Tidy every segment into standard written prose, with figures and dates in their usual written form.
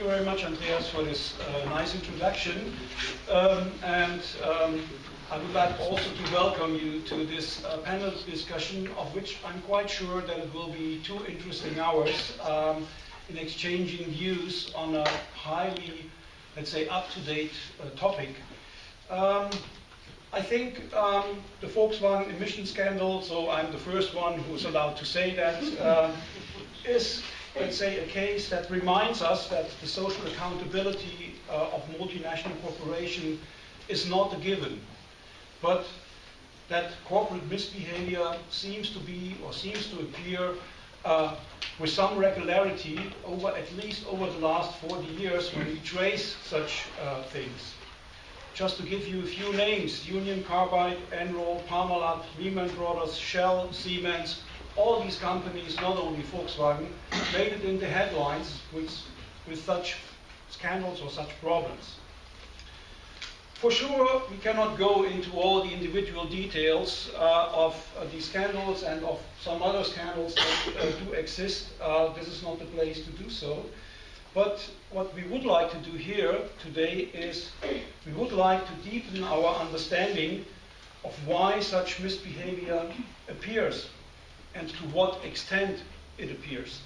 you very much, Andreas, for this nice introduction. I would like also to welcome you to this panel discussion, of which I'm quite sure that it will be 2 interesting hours in exchanging views on a highly, let's say, up-to-date topic. I think the Volkswagen emission scandal, so I'm the first one who's allowed to say that, is, let's say, a case that reminds us that the social accountability of multinational corporations is not a given, but that corporate misbehavior seems to be, or seems to appear with some regularity at least over the last 40 years when we trace such things. Just to give you a few names: Union Carbide, Enron, Parmalat, Lehman Brothers, Shell, Siemens. All these companies, not only Volkswagen, made it in the headlines with such scandals or such problems. For sure, we cannot go into all the individual details of these scandals and of some other scandals that do exist. This is not the place to do so. But what we would like to do here today is we would like to deepen our understanding of why such misbehavior appears and to what extent it appears.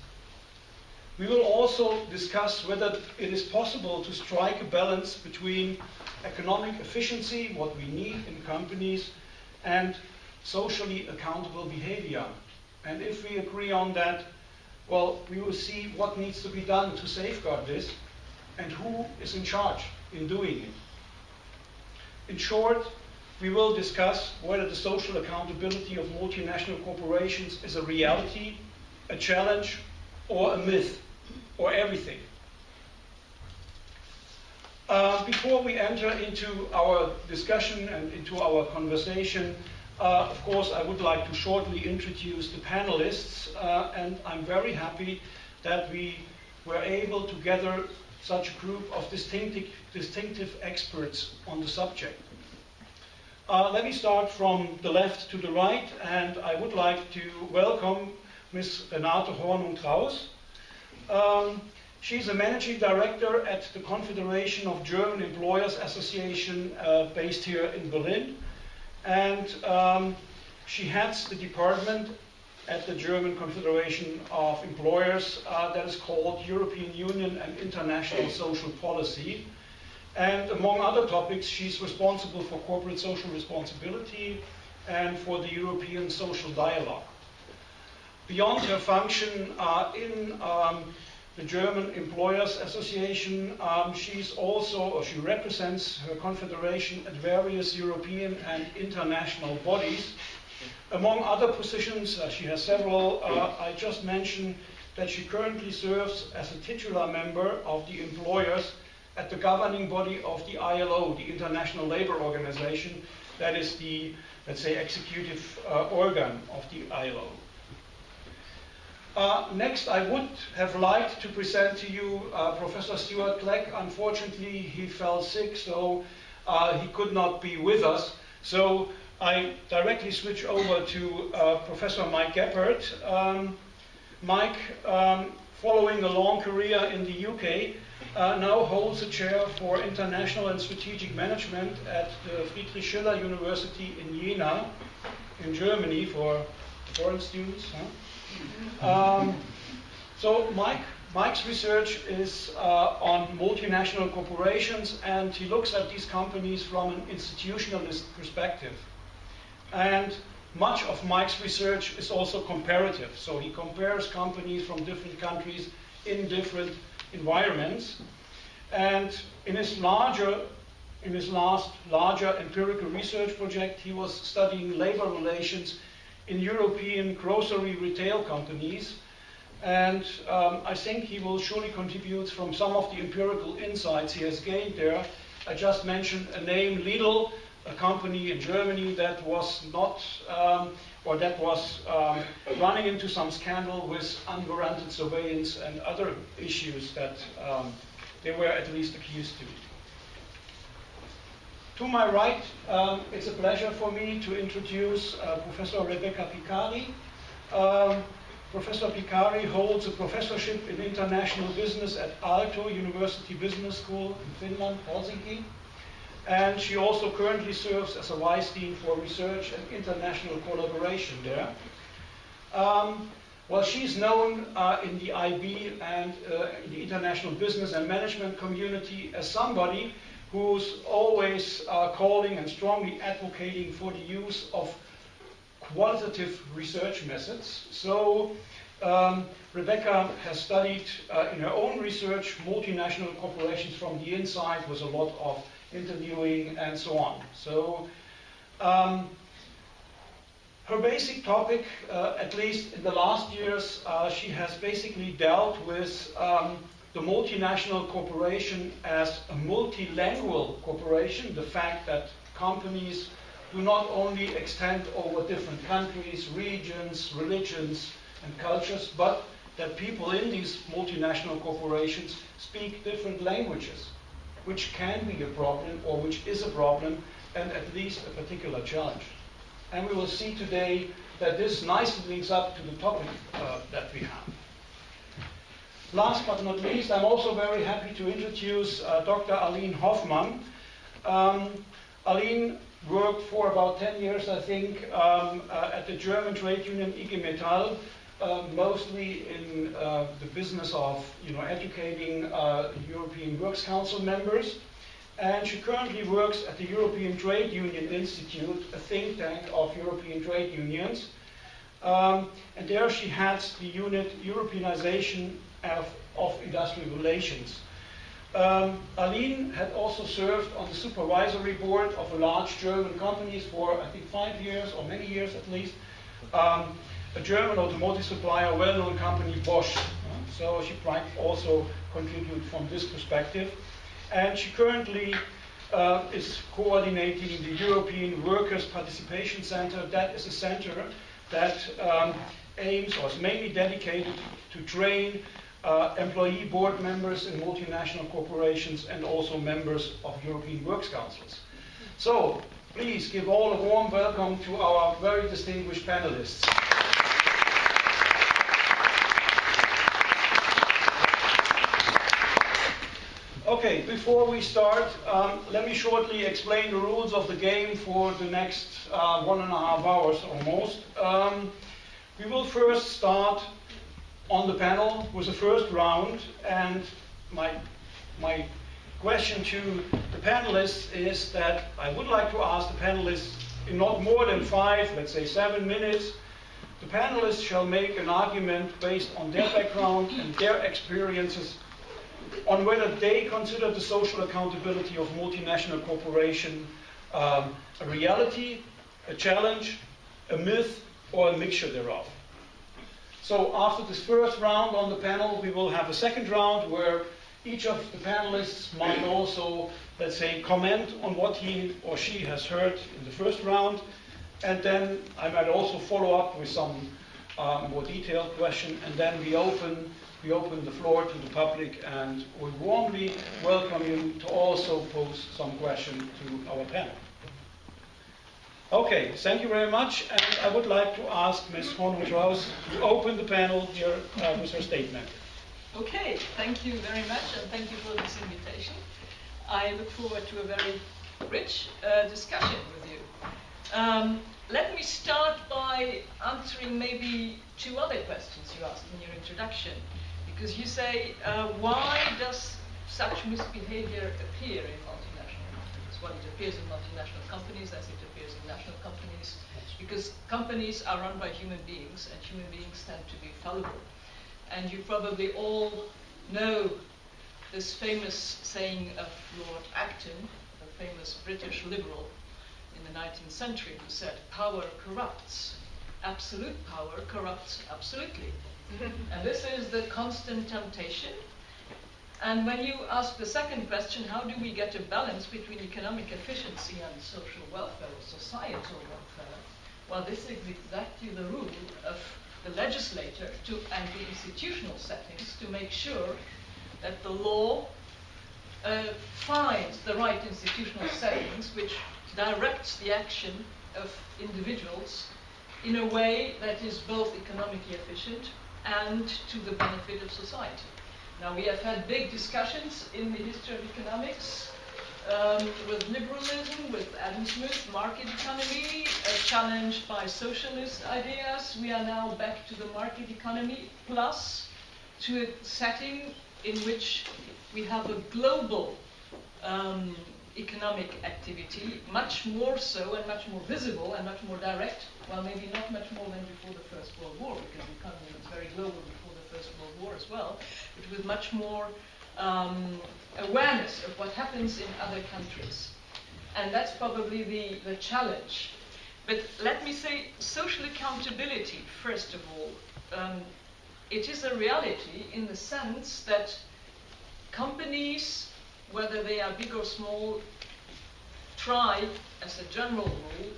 We will also discuss whether it is possible to strike a balance between economic efficiency, what we need in companies, and socially accountable behavior. And if we agree on that, well, we will see what needs to be done to safeguard this and who is in charge in doing it. In short, we will discuss whether the social accountability of multinational corporations is a reality, a challenge, or a myth, or everything. Before we enter into our discussion and into our conversation, of course, I would like to shortly introduce the panelists, and I'm very happy that we were able to gather such a group of distinctive experts on the subject. Let me start from the left to the right, and I would like to welcome Ms. Renate Hornung-Draus. She's a managing director at the Confederation of German Employers Association based here in Berlin. And she heads the department at the German Confederation of Employers that is called European Union and International Social Policy. And among other topics, she's responsible for corporate social responsibility and for the European Social Dialogue. Beyond her function in the German Employers Association, she represents her confederation at various European and international bodies. Among other positions, she has several. I just mentioned that she currently serves as a titular member of the employers at the governing body of the ILO, the International Labour Organization, that is the, let's say, executive organ of the ILO. Next, I would have liked to present to you Professor Stuart Clegg. Unfortunately, he fell sick, so he could not be with us. So I directly switch over to Professor Mike Geppert. Mike, following a long career in the UK, now holds a chair for international and strategic management at the Friedrich Schiller University in Jena, in Germany, for foreign students. So Mike's research is on multinational corporations, and he looks at these companies from an institutionalist perspective. And much of Mike's research is also comparative. So he compares companies from different countries in different environments. And in his last larger empirical research project, he was studying labor relations in European grocery retail companies. And I think he will surely contribute from some of the empirical insights he has gained there. I just mentioned a name, Lidl, a company in Germany that was not, running into some scandal with unwarranted surveillance and other issues that they were at least accused to. To my right, it's a pleasure for me to introduce Professor Rebecca Piekkari. Professor Piekkari holds a professorship in international business at Aalto University Business School in Finland, Helsinki. And she also currently serves as a Vice Dean for Research and International Collaboration there. Well, she's known in the IB and in the international business and management community as somebody who's always calling and strongly advocating for the use of qualitative research methods. So Rebecca has studied in her own research multinational corporations from the inside with a lot of interviewing and so on. So her basic topic, at least in the last years, she has basically dealt with the multinational corporation as a multilingual corporation, the fact that companies do not only extend over different countries, regions, religions, and cultures, but that people in these multinational corporations speak different languages, which can be a problem, or which is a problem, and at least a particular challenge. And we will see today that this nicely links up to the topic that we have. Last but not least, I'm also very happy to introduce Dr. Aline Hoffmann. Aline worked for about 10 years, I think, at the German trade union IG Metall, mostly in the business of educating European Works Council members. And she currently works at the European Trade Union Institute, a think tank of European trade unions. And there she heads the unit Europeanization of Industrial Relations. Aline had also served on the supervisory board of a large German company for, I think, 5 years, or many years at least. A German automotive supplier, well-known company, Bosch. So she might also contribute from this perspective. And she currently is coordinating the European Workers' Participation Center. That is a center that aims, or is mainly dedicated to train employee board members in multinational corporations and also members of European Works Councils. So, please give all a warm welcome to our very distinguished panelists. Okay, before we start, let me shortly explain the rules of the game for the next 1.5 hours almost. We will first start on the panel with the first round, and my question to the panelists is that I would like to ask the panelists in not more than 5, let's say 7 minutes. The panelists shall make an argument based on their background and their experiences on whether they consider the social accountability of multinational corporation a reality, a challenge, a myth, or a mixture thereof. So after this first round on the panel, we will have a second round where each of the panelists might also, let's say, comment on what he or she has heard in the first round. And then I might also follow up with some more detailed question, and then we open the floor to the public, and we warmly welcome you to also pose some question to our panel. Okay, thank you very much, and I would like to ask Ms. Hornung-Draus to open the panel here with her statement. Okay, thank you very much, and thank you for this invitation. I look forward to a very rich discussion with you. Let me start by answering maybe 2 other questions you asked in your introduction. Because you say, why does such misbehavior appear in multinational companies? Well, it appears in multinational companies as it appears in national companies, because companies are run by human beings, and human beings tend to be fallible. And you probably all know this famous saying of Lord Acton, a famous British liberal in the 19th century, who said, power corrupts. Absolute power corrupts absolutely. And this is the constant temptation. And when you ask the second question, how do we get a balance between economic efficiency and social welfare or societal welfare? Well, this is exactly the role of the legislator and the institutional settings to make sure that the law finds the right institutional settings which directs the action of individuals in a way that is both economically efficient and to the benefit of society. Now, we have had big discussions in the history of economics with liberalism, with Adam Smith, market economy, challenged by socialist ideas. We are now back to the market economy, plus to a setting in which we have a global economic activity, much more so and much more visible and much more direct. Well, maybe not much more than before the First World War, because the economy was very global before the First World War as well, but with much more awareness of what happens in other countries. And that's probably the challenge. But let me say, social accountability, first of all, it is a reality in the sense that companies, whether they are big or small, try, as a general rule,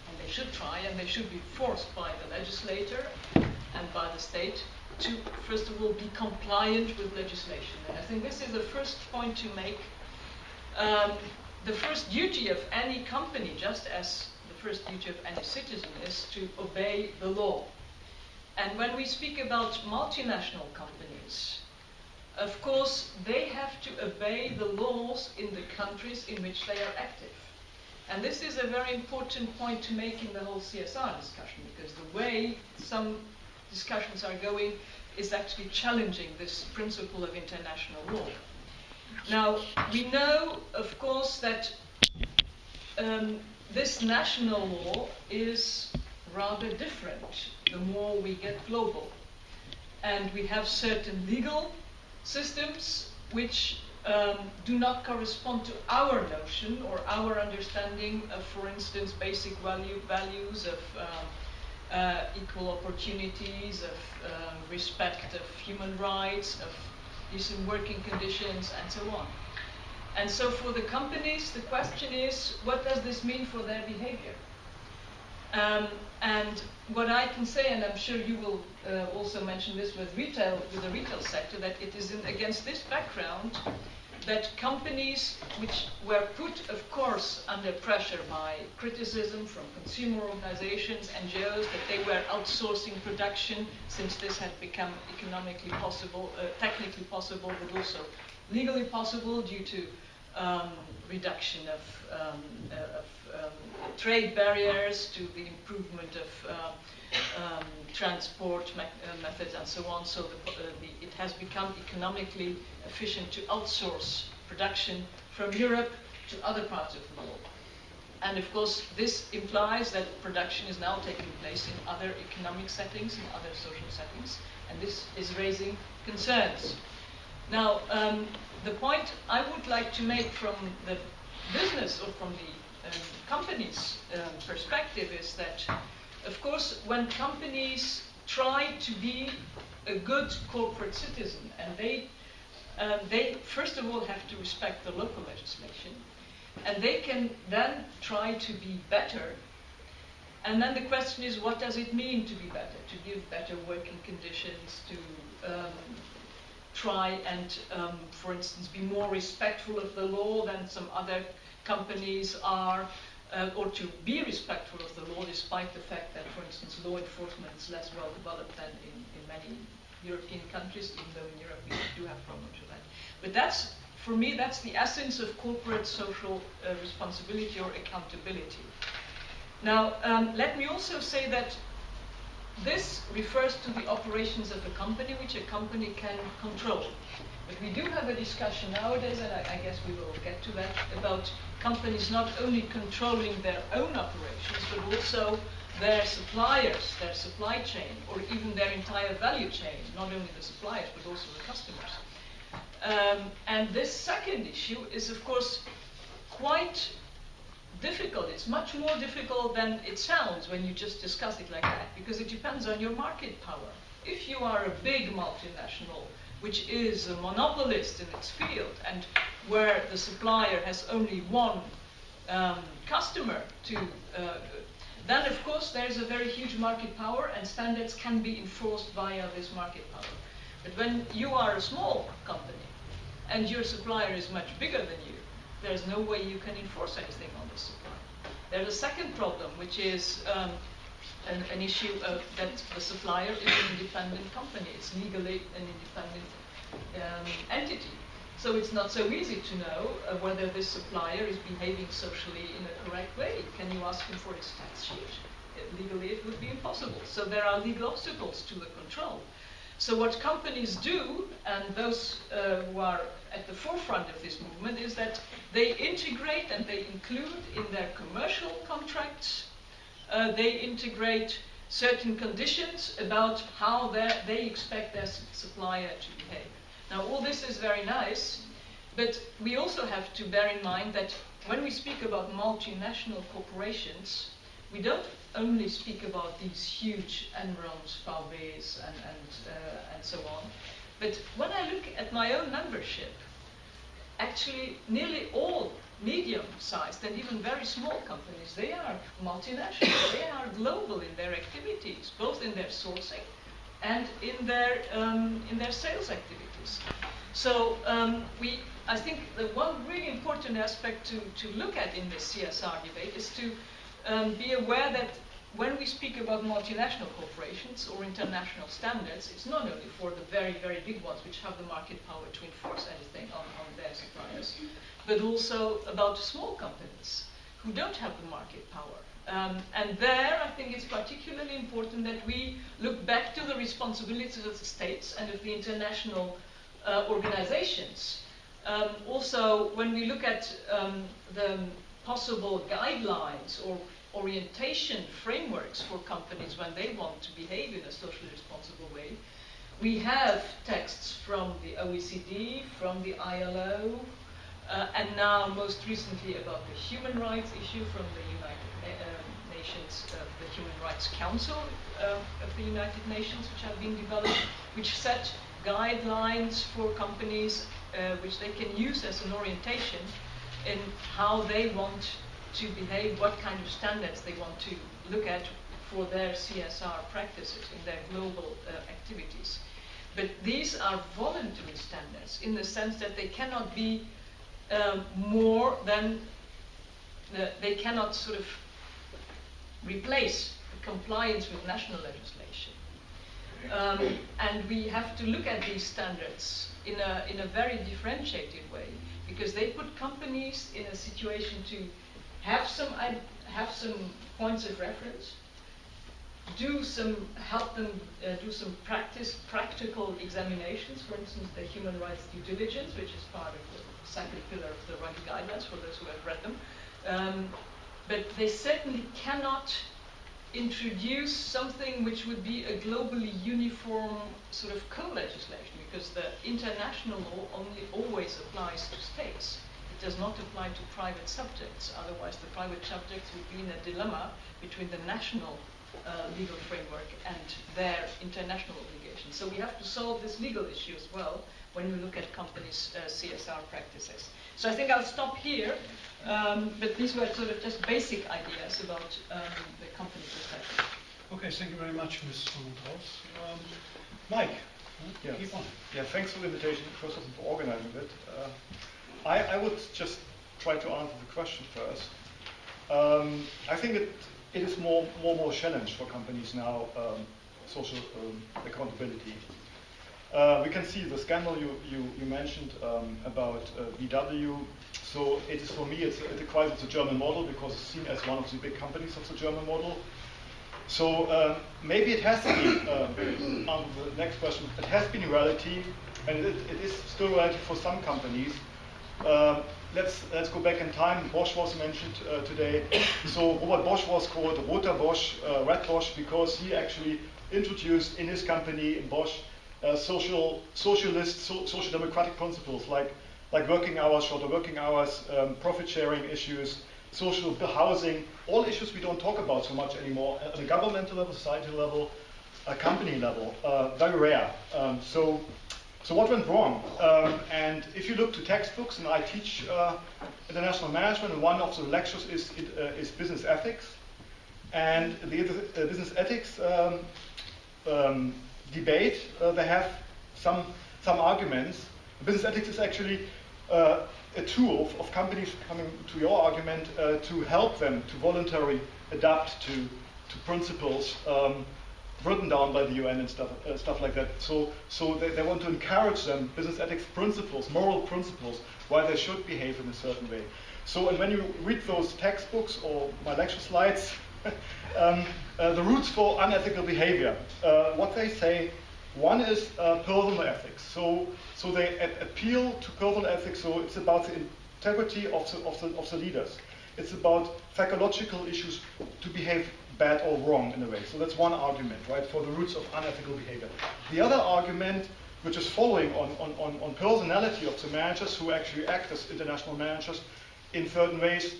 and they should try, and they should be forced by the legislator and by the state to, first of all, be compliant with legislation. And I think this is the first point to make. The first duty of any company, just as the first duty of any citizen, is to obey the law. And when we speak about multinational companies, of course, they have to obey the laws in the countries in which they are active. And this is a very important point to make in the whole CSR discussion, because the way some discussions are going is actually challenging this principle of international law. Now, we know, of course, that this national law is rather different the more we get global. And we have certain legal systems which do not correspond to our notion or our understanding of, for instance, basic values of equal opportunities, of respect of human rights, of decent working conditions, and so on. And so for the companies, the question is, what does this mean for their behavior? And what I can say, and I'm sure you will also mention this with the retail sector, that it is against this background that companies which were put, of course, under pressure by criticism from consumer organizations, NGOs, that they were outsourcing production since this had become economically possible, technically possible, but also legally possible due to reduction of trade barriers, to the improvement of transport methods and so on. So it has become economically efficient to outsource production from Europe to other parts of the world. And of course, this implies that production is now taking place in other economic settings, in other social settings, and this is raising concerns. Now, the point I would like to make from the business or from the company's perspective is that, of course, when companies try to be a good corporate citizen, and they first of all have to respect the local legislation, and they can then try to be better. And then the question is, what does it mean to be better? To give better working conditions, to try and, for instance, be more respectful of the law than some other companies are, or to be respectful of the law, despite the fact that, for instance, law enforcement is less well developed than in many European countries, even though in Europe we do have problems with that. But that's, for me, that's the essence of corporate social responsibility or accountability. Now, let me also say that this refers to the operations of a company, which a company can control. But we do have a discussion nowadays, and I guess we will get to that, about companies not only controlling their own operations, but also their suppliers, their supply chain, or even their entire value chain, not only the suppliers, but also the customers. And this second issue is, of course, quite difficult. It's much more difficult than it sounds when you just discuss it like that, because it depends on your market power. If you are a big multinational, which is a monopolist in its field, and where the supplier has only one customer to, then of course there's a very huge market power, and standards can be enforced via this market power. But when you are a small company, and your supplier is much bigger than you, there's no way you can enforce anything on the supply. There's a second problem, which is an issue of that the supplier is an independent company. It's legally an independent entity. So it's not so easy to know whether this supplier is behaving socially in a correct way. Can you ask him for his tax sheet? Legally, it would be impossible. So there are legal obstacles to the control. So what companies do, and those who are at the forefront of this movement, is that they integrate and they include in their commercial contracts, they integrate certain conditions about how they expect their supplier to behave. Now, all this is very nice, but we also have to bear in mind that when we speak about multinational corporations, we don't only speak about these huge Enrons, VW's, and so on. But when I look at my own membership, actually nearly all medium-sized and even very small companies, they are multinational, they are global in their activities, both in their sourcing and in their sales activities. So I think the one really important aspect to look at in this CSR debate is to be aware that when we speak about multinational corporations or international standards, it's not only for the very, very big ones which have the market power to enforce anything on their suppliers, but also about small companies who don't have the market power. And there, I think it's particularly important that we look back to the responsibilities of the states and of the international organizations. Also, when we look at the possible guidelines or orientation frameworks for companies when they want to behave in a socially responsible way, we have texts from the OECD, from the ILO, and now most recently about the human rights issue from the United Nations, the Human Rights Council of the United Nations, which have been developed, which set guidelines for companies which they can use as an orientation in how they want to behave, what kind of standards they want to look at for their CSR practices in their global activities. But these are voluntary standards in the sense that they cannot be more than, they cannot sort of replace compliance with national legislation. And we have to look at these standards in a very differentiated way, because they put companies in a situation to have some points of reference, help them do some practical examinations, for instance, the human rights due diligence, which is part of the second pillar of the running guidelines for those who have read them. But they certainly cannot introduce something which would be a globally uniform sort of co-legislation, because the international law only always applies to states. It does not apply to private subjects. Otherwise, the private subjects would be in a dilemma between the national legal framework and their international obligations. So we have to solve this legal issue as well when we look at companies' CSR practices. So I think I'll stop here, but these were sort of just basic ideas about the company perspective. Okay, thank you very much, Ms. Hornung-Draus. Mike, yes. keep on. Yeah, thanks for the invitation, first of all, for organizing it. I would just try to answer the question first. I think it is more challenge for companies now, social accountability. We can see the scandal you mentioned about VW. So it is, for me, it's a crisis of the German model, because it's seen as one of the big companies of the German model. So maybe it has to be, on the next question, it has been a reality, and it is still a reality for some companies. Let's go back in time. Bosch was mentioned today. So Robert Bosch was called Roter Bosch, Red Bosch, because he actually introduced in his company, in Bosch, socialist, social democratic principles like working hours, shorter working hours, profit sharing issues, social housing, all issues we don't talk about so much anymore at a governmental level, societal level, a company level, very rare. So what went wrong? And if you look to textbooks, and I teach international management, and one of the lectures is business ethics. And the business ethics debate, they have some arguments. Business ethics is actually a tool of companies, coming to your argument, to help them to voluntarily adapt to principles written down by the UN and stuff like that. So they want to encourage them, business ethics principles, moral principles, why they should behave in a certain way. So, and when you read those textbooks or my lecture slides, the roots for unethical behavior, what they say, one is personal ethics. So they appeal to personal ethics. So it's about the integrity of the leaders. It's about psychological issues to behave bad or wrong in a way. So that's one argument, right, for the roots of unethical behavior. The other argument, which is following on personality of the managers who actually act as international managers in certain ways,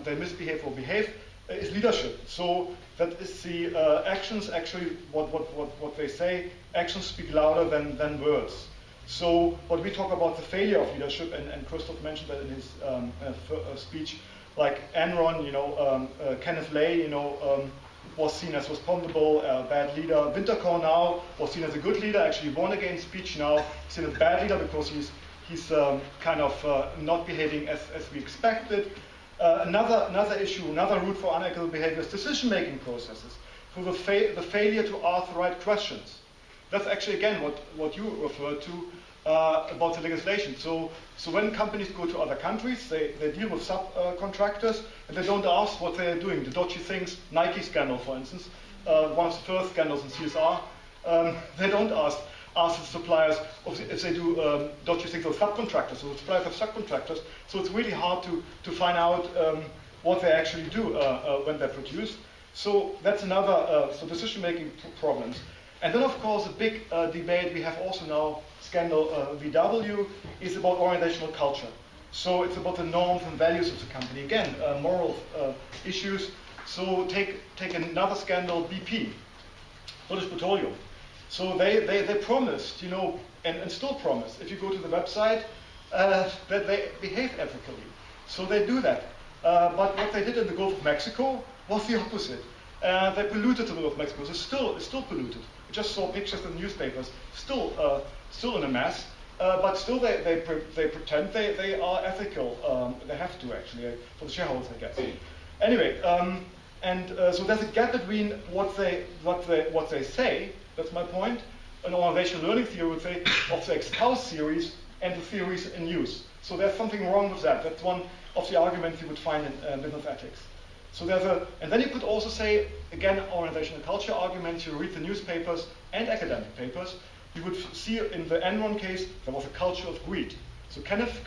they misbehave or behave, is leadership. So that is the actions, actually, what they say, actions speak louder than words. So what we talk about the failure of leadership, and Christoph mentioned that in his speech, like Enron, Kenneth Lay, was seen as responsible, a bad leader. Winterkorn now was seen as a good leader, actually won against speech now, seen as a bad leader because he's kind of not behaving as we expected. Another issue, another route for unethical behavior is decision-making processes. So the failure to ask the right questions. That's actually, again, what you referred to about the legislation. So when companies go to other countries, they deal with subcontractors, and they don't ask what they're doing. The dodgy things, Nike scandal, for instance, one of the first scandals in CSR, they don't ask the suppliers if they do dodgy things with subcontractors. So the suppliers have subcontractors, so it's really hard to find out what they actually do when they produce. So that's another decision-making problems. And then, of course, a big debate we have also now, scandal VW, is about organizational culture. So it's about the norms and values of the company. Again, moral issues. So take another scandal, BP, British Petroleum. So they promised, and still promise, if you go to the website, that they behave ethically. So they do that. But what they did in the Gulf of Mexico was the opposite. They polluted the Gulf of Mexico. It's still polluted. We just saw pictures in the newspapers. Still in a mess. But still they pretend they are ethical. They have to, actually, for the shareholders, I guess. Anyway, so there's a gap between what they say. That's my point. An organizational learning theory would say of the ex-house series and the theories in use. So there's something wrong with that. That's one of the arguments you would find in business ethics. So and then you could also say, again, organizational culture arguments. You read the newspapers and academic papers. You would see in the Enron case there was a culture of greed. So Kenneth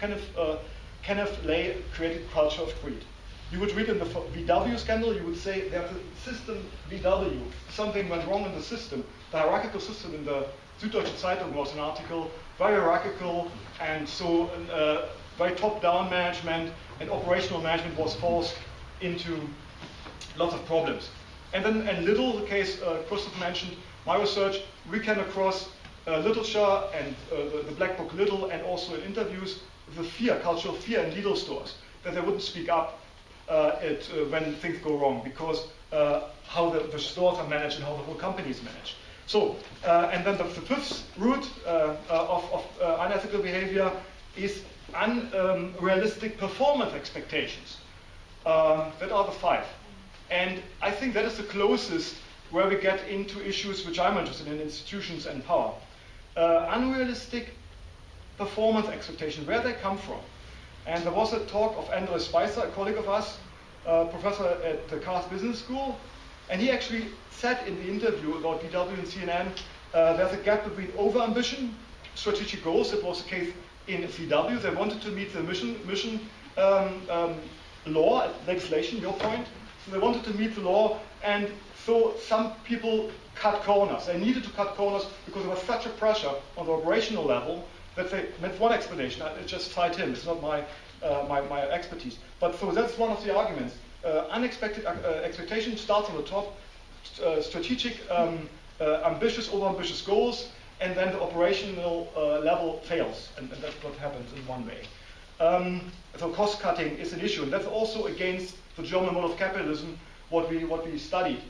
Lay created a culture of greed. You would read in the VW scandal, you would say there's a system VW. Something went wrong in the system. The hierarchical system in the Süddeutsche Zeitung was an article, very hierarchical, and so very top-down management and operational management was forced into lots of problems. And then Little, the case Christoph mentioned, my research, we came across literature and the black book Little, and also in interviews, the fear, cultural fear in Lidl stores, that they wouldn't speak up when things go wrong, because how the stores are managed and how the whole company is managed. So, and then the fifth route of unethical behavior is unrealistic performance expectations. That are the five. And I think that is the closest where we get into issues which I'm interested in, institutions and power. Unrealistic performance expectations, where they come from. And there was a talk of Andre Spicer, a colleague of us, professor at the Cars Business School, and he actually said in the interview about VW and CNN, there's a gap between over-ambition, strategic goals. That was the case in VW. They wanted to meet the mission law, legislation, your point. So they wanted to meet the law, and so some people cut corners. They needed to cut corners because there was such a pressure on the operational level that that's one explanation. I just cite him. It's not my expertise. But so that's one of the arguments. Unexpected expectation starts on the top, strategic, ambitious, over-ambitious goals, and then the operational level fails, and that's what happens in one way. So cost cutting is an issue, and that's also against the German model of capitalism. What we studied,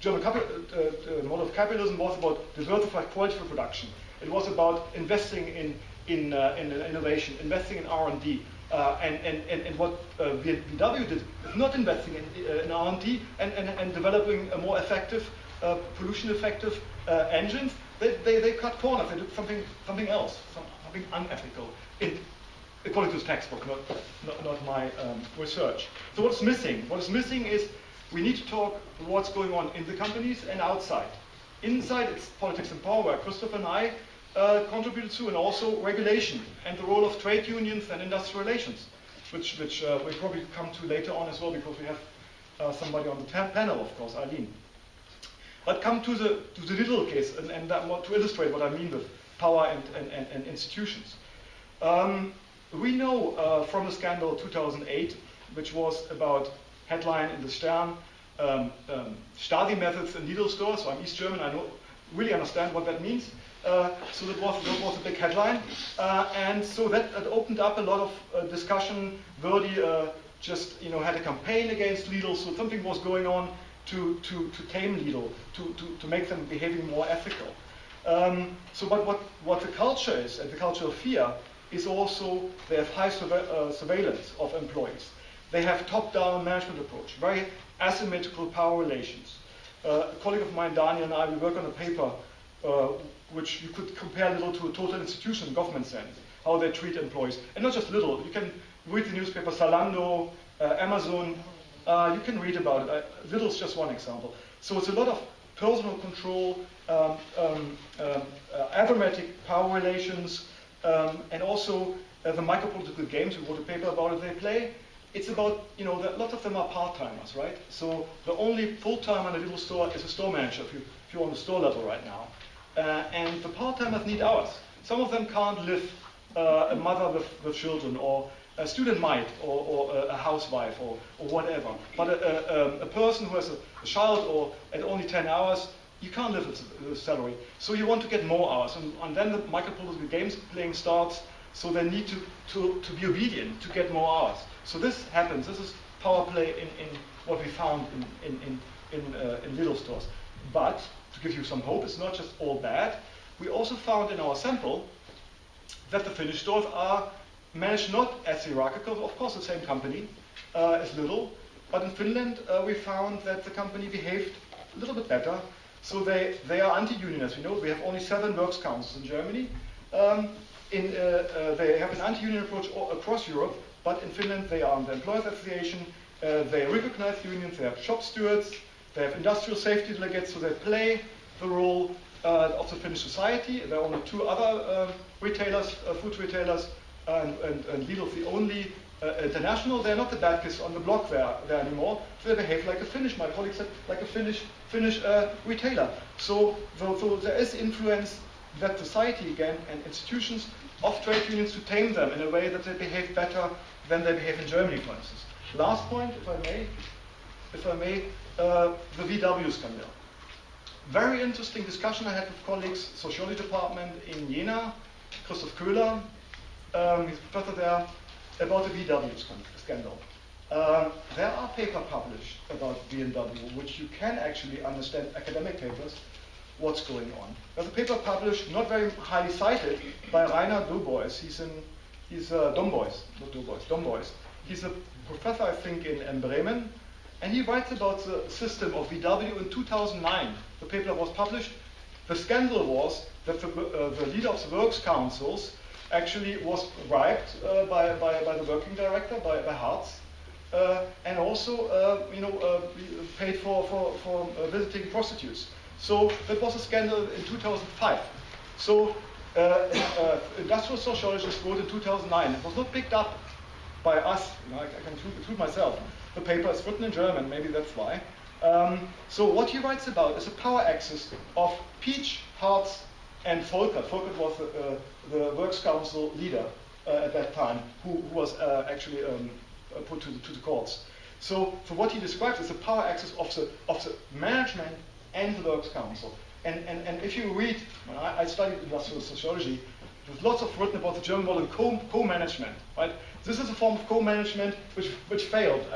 German model of capitalism was about diversified quality production. It was about investing in innovation, investing in R&D. And what VW did is not investing in R&D and developing a more effective, pollution-effective engines. They cut corners. They did something else, something unethical, according to the textbook, not my research. So what's missing? What is missing is we need to talk what's going on in the companies and outside. Inside, it's politics and power, where Christoph and I contributed to, and also regulation and the role of trade unions and industrial relations, which we'll probably come to later on as well, because we have somebody on the panel, of course, Aline. But come to the little case, and that to illustrate what I mean with power and institutions. We know from the scandal 2008, which was about headline in the Stern, Stasi methods in needle stores. So I'm East German, I really understand what that means. So that was a big headline. And so that opened up a lot of discussion. Verdi just had a campaign against Lidl, so something was going on to tame Lidl, to make them behaving more ethical. But what the culture is, and the culture of fear, is also they have high surveillance of employees. They have top-down management approach, very asymmetrical power relations. A colleague of mine, Daniel, and I, we work on a paper which you could compare Lidl to a total institution in government sense, how they treat employees. And not just Lidl, you can read the newspaper, Zalando, Amazon, you can read about it. Lidl is just one example. So it's a lot of personal control, asymmetric power relations, and also the micropolitical games, we wrote a paper about it, they play. It's about, lots of them are part-timers, right? So the only full-time in a little store is a store manager, if you're on the store level right now. And the part-timers need hours. Some of them can't live, a mother with children, or a student might, or a housewife, or whatever. But a person who has a child, or at only 10 hours, you can't live with a salary. So you want to get more hours. And then the micropolitical games playing starts, so they need to be obedient to get more hours. So this happens. This is power play in what we found in little stores. But to give you some hope, it's not just all bad. We also found in our sample that the Finnish stores are managed not as hierarchical, of course the same company as Lidl, but in Finland we found that the company behaved a little bit better. So they are anti-union, as we know. We have only 7 works councils in Germany. They have an anti-union approach across Europe, but in Finland they are on the Employers Association, they recognize unions, they have shop stewards, they have industrial safety delegates, so they play the role of the Finnish society. There are only 2 other retailers, food retailers, and Lidl is the only international. They're not the bad kids on the block there anymore. So they behave like a Finnish, my colleague said, like a Finnish retailer. So there is influence that society, again, and institutions of trade unions to tame them in a way that they behave better than they behave in Germany, for instance. Last point, if I may, the VW scandal. Very interesting discussion I had with colleagues, sociology department in Jena, Christoph Köhler, he's a professor there, about the VW scandal. There are papers published about BMW, which you can actually understand, academic papers, what's going on. There's a paper published, not very highly cited, by Rainer Dombois. He's Dombois, not Dombois, Dombois. He's a professor, I think, in Bremen, and he writes about the system of VW in 2009. The paper was published. The scandal was that the leader of the works councils actually was bribed by the working director, by Hartz, and also paid for visiting prostitutes. So that was a scandal in 2005. So industrial sociologists wrote in 2009. It was not picked up by us. I can include myself. The paper is written in German, maybe that's why. So what he writes about is a power axis of Peach, Hartz, and Volkert. Volkert was the works council leader at that time, who was actually put to the courts. So what he describes is the power axis of the management and the works council. And if you read, when I studied industrial sociology, there's lots of written about the German model co-management, right? This is a form of co-management which failed.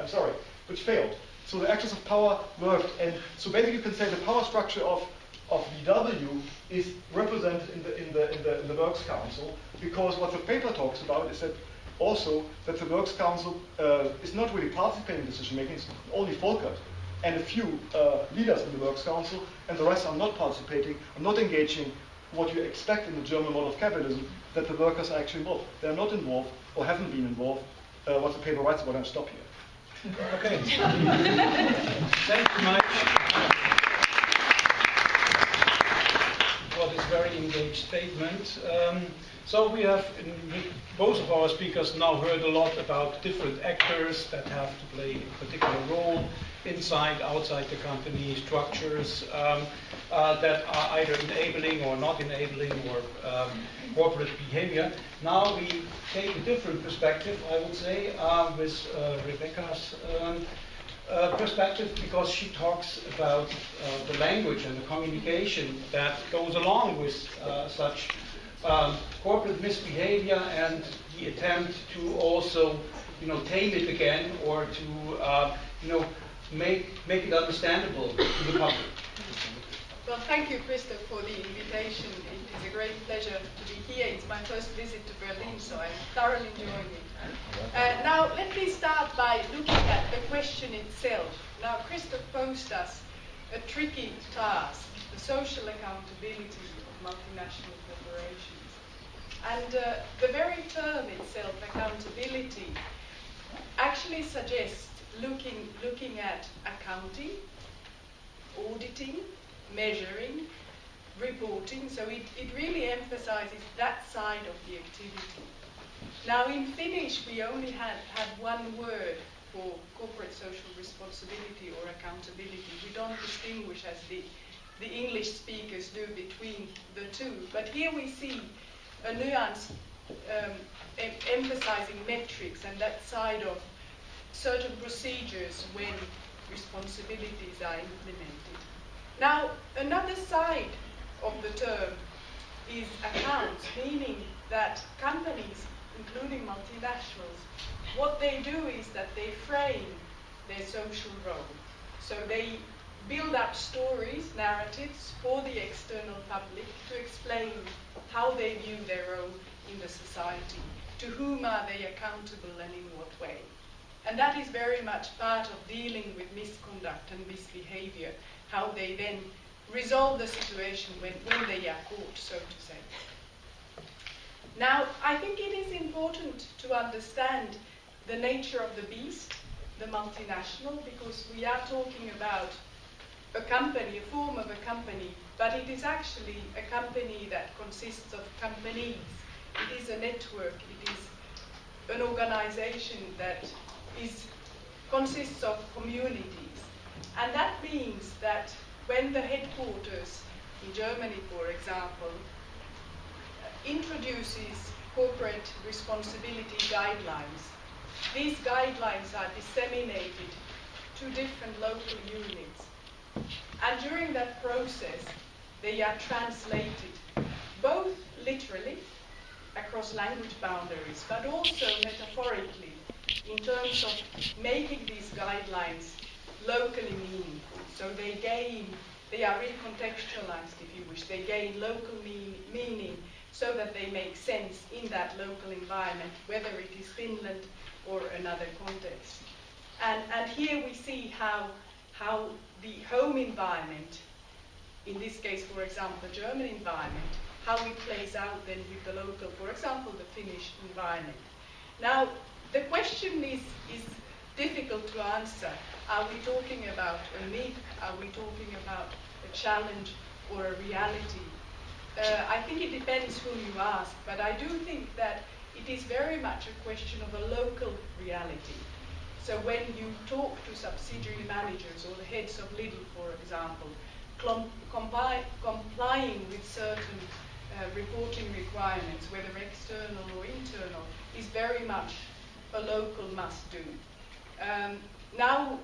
Which failed. So the axis of power worked, and so basically you can say the power structure of VW is represented in the works council, because what the paper talks about is that also that the Works Council is not really participating in decision making, it's only Volkert and a few leaders in the Works Council, and the rest are not participating, are not engaging what you expect in the German model of capitalism, that the workers are actually involved. They are not involved, or haven't been involved. What the paper writes about, I'll stop here. Okay. Thank you, Mike, for this very engaged statement. So we have, both of our speakers now heard a lot about different actors that have to play a particular role inside, outside the company, structures that are either enabling or not enabling or corporate behavior. Now we take a different perspective, I would say, with Rebecca's perspective, because she talks about the language and the communication that goes along with such corporate misbehavior and the attempt to also, tame it again or to, make it understandable to the public. Well, thank you, Christoph, for the invitation. It is a great pleasure to be here. It's my first visit to Berlin, so I'm thoroughly enjoying it. Now, let me start by looking at the question itself. Now, Christoph posed us a tricky task, the social accountability of multinational corporations. And the very term itself, accountability, actually suggests looking at accounting, auditing, measuring, reporting, so it really emphasizes that side of the activity. Now in Finnish we only had one word for corporate social responsibility or accountability. We don't distinguish as the English speakers do between the two, but here we see a nuance emphasizing metrics and that side of certain procedures when responsibilities are implemented. Now, another side of the term is accounts, meaning that companies, including multinationals, what they do is that they frame their social role. So they build up stories, narratives for the external public to explain how they view their role in the society, to whom are they accountable and in what way. And that is very much part of dealing with misconduct and misbehavior, how they then resolve the situation when they are caught, so to say. Now, I think it is important to understand the nature of the beast, the multinational, because we are talking about a company, a form of a company, but it is actually a company that consists of companies. It is a network, it is an organization that consists of communities. And that means that when the headquarters in Germany, for example, introduces corporate responsibility guidelines, these guidelines are disseminated to different local units. And during that process, they are translated both literally across language boundaries, but also metaphorically in terms of making these guidelines locally meaningful. So they are recontextualized, if you wish. They gain local meaning so that they make sense in that local environment, whether it is Finland or another context. And here we see how the home environment, in this case, for example, the German environment, how it plays out then with the local, for example, the Finnish environment. Now, the question is difficult to answer. Are we talking about a myth? Are we talking about a challenge or a reality? I think it depends who you ask, but I do think that it is very much a question of a local reality. So when you talk to subsidiary managers or the heads of Lidl, for example, complying with certain reporting requirements, whether external or internal, is very much a local must-do. Now,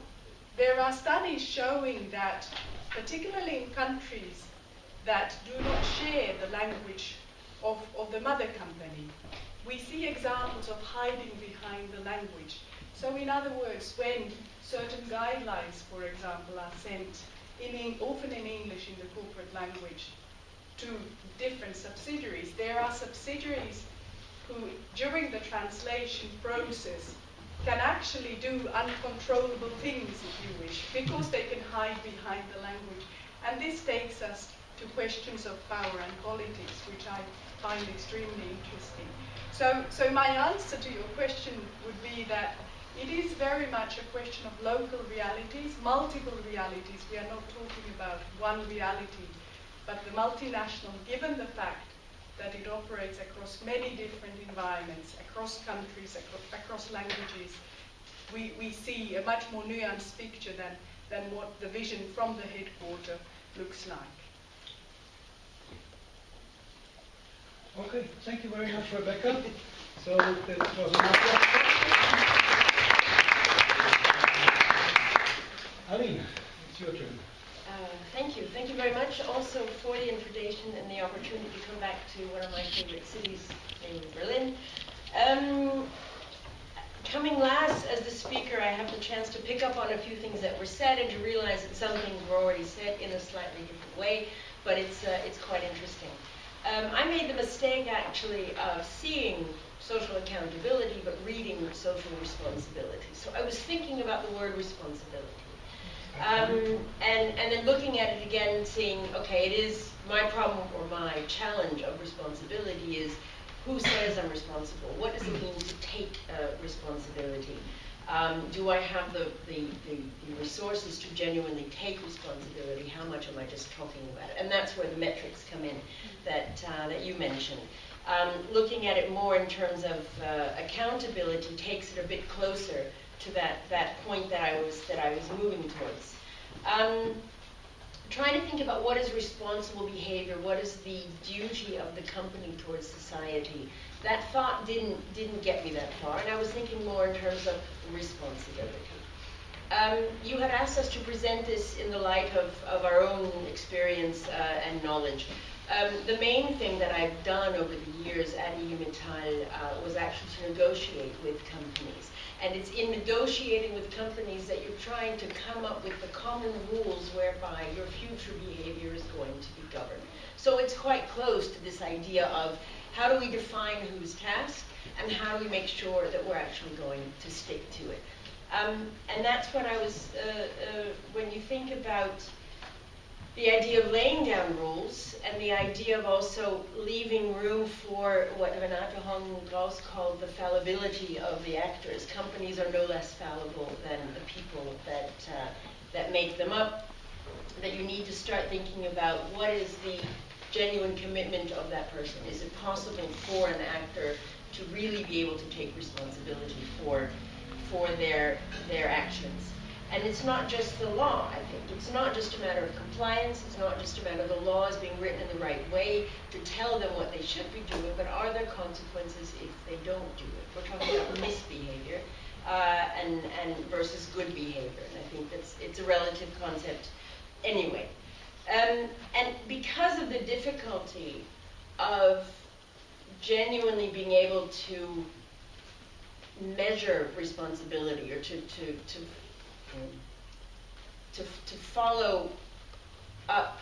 there are studies showing that, particularly in countries that do not share the language of the mother company, we see examples of hiding behind the language. So in other words, when certain guidelines, for example, are sent, often in English in the corporate language, to different subsidiaries, there are subsidiaries who, during the translation process, can actually do uncontrollable things, if you wish, because they can hide behind the language. And this takes us to questions of power and politics, which I find extremely interesting. So my answer to your question would be that it is very much a question of local realities, multiple realities. We are not talking about one reality, but the multinational, given the fact that it operates across many different environments, across countries, across languages, we see a much more nuanced picture than what the vision from the headquarter looks like. Okay, thank you very much, Rebecca. So that was enough. Aline, it's your turn. Thank you. Thank you very much also for the invitation and the opportunity to come back to one of my favorite cities, namely Berlin. Coming last as the speaker, I have the chance to pick up on a few things that were said and to realize that some things were already said in a slightly different way, but it's quite interesting. I made the mistake, actually, of seeing social accountability, but reading social responsibility. So I was thinking about the word responsibility. And then looking at it again and seeing, okay, it is my problem or my challenge of responsibility is who says I'm responsible? What does it mean to take responsibility? Do I have the resources to genuinely take responsibility? How much am I just talking about it? And that's where the metrics come in that you mentioned. Looking at it more in terms of accountability takes it a bit closer to that point that I was moving towards. Trying to think about what is responsible behavior, what is the duty of the company towards society. That thought didn't get me that far, and I was thinking more in terms of responsibility. You had asked us to present this in the light of our own experience and knowledge. The main thing that I've done over the years at IG Metall was actually to negotiate with companies. And it's in negotiating with companies that you're trying to come up with the common rules whereby your future behavior is going to be governed. So it's quite close to this idea of how do we define whose task and how do we make sure that we're actually going to stick to it. And that's what I was, when you think about the idea of laying down rules and the idea of also leaving room for what Renate Hornung-Draus called the fallibility of the actors. Companies are no less fallible than the people that make them up, that you need to start thinking about what is the genuine commitment of that person. Is it possible for an actor to really be able to take responsibility for their actions? And it's not just the law, I think. It's not just a matter of compliance. It's not just a matter of the laws being written in the right way to tell them what they should be doing, but are there consequences if they don't do it? We're talking about misbehavior and versus good behavior. And I think it's a relative concept anyway. And because of the difficulty of genuinely being able to measure responsibility or to follow up,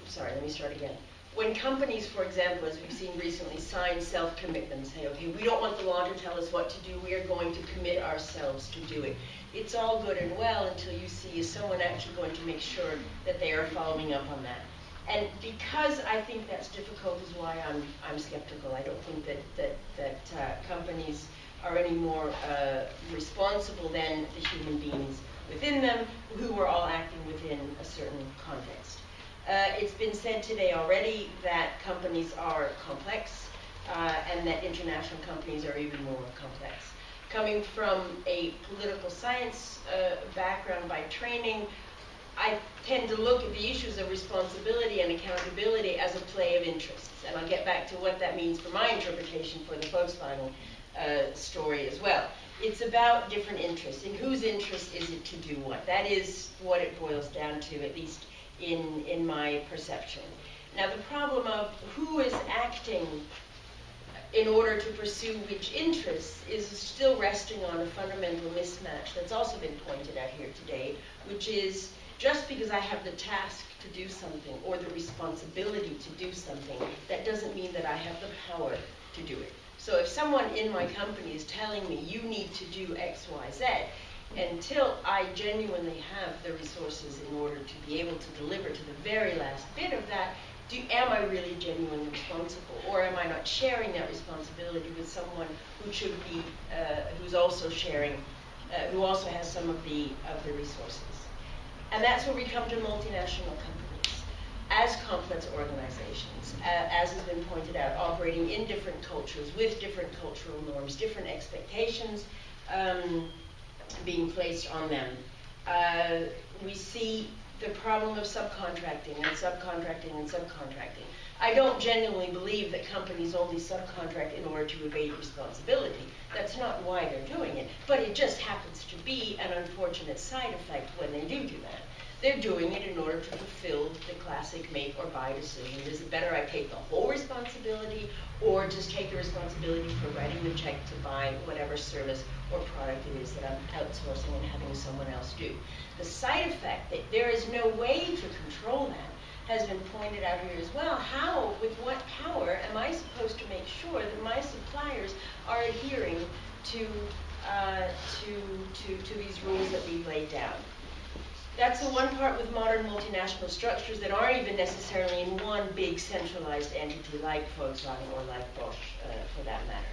sorry, let me start again. When companies, for example, as we've seen recently, sign self-commitments, say, okay, we don't want the law to tell us what to do, we are going to commit ourselves to do it. It's all good and well until you see, is someone actually going to make sure that they are following up on that? And because I think that's difficult is why I'm skeptical. I don't think that companies are any more responsible than the human beings within them, who are all acting within a certain context. It's been said today already that companies are complex and that international companies are even more complex. Coming from a political science background by training, I tend to look at the issues of responsibility and accountability as a play of interests. And I'll get back to what that means for my interpretation for the Volkswagen story as well. It's about different interests. In whose interest is it to do what? That is what it boils down to, at least in my perception. Now, the problem of who is acting in order to pursue which interests is still resting on a fundamental mismatch that's also been pointed out here today, which is just because I have the task to do something or the responsibility to do something, that doesn't mean that I have the power to do it. So if someone in my company is telling me you need to do X, Y, Z, until I genuinely have the resources in order to be able to deliver to the very last bit of that, am I really genuinely responsible, or am I not sharing that responsibility with someone who should be, who's also sharing, who also has some of the resources? And that's where we come to multinational companies as complex organizations, as has been pointed out, operating in different cultures with different cultural norms, different expectations being placed on them. We see the problem of subcontracting and subcontracting and subcontracting. I don't genuinely believe that companies only subcontract in order to evade responsibility. That's not why they're doing it, but it just happens to be an unfortunate side effect when they do that. They're doing it in order to fulfill the classic make or buy decision. Is it better I take the whole responsibility or just take the responsibility for writing the check to buy whatever service or product it is that I'm outsourcing and having someone else do? The side effect that there is no way to control that has been pointed out here as well. How, with what power, am I supposed to make sure that my suppliers are adhering to these rules that we've laid down? That's the one part with modern multinational structures that aren't even necessarily in one big centralized entity like Volkswagen or like Bosch, for that matter.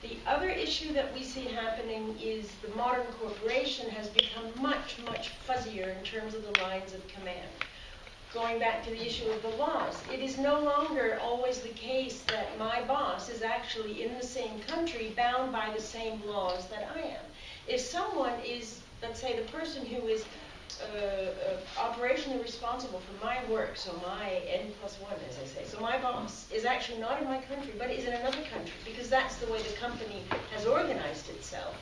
The other issue that we see happening is the modern corporation has become much, much fuzzier in terms of the lines of command. Going back to the issue of the laws, it is no longer always the case that my boss is actually in the same country bound by the same laws that I am. If someone is, let's say, the person who is operationally responsible for my work, so my N+1, as I say. So my boss is actually not in my country, but is in another country, because that's the way the company has organized itself.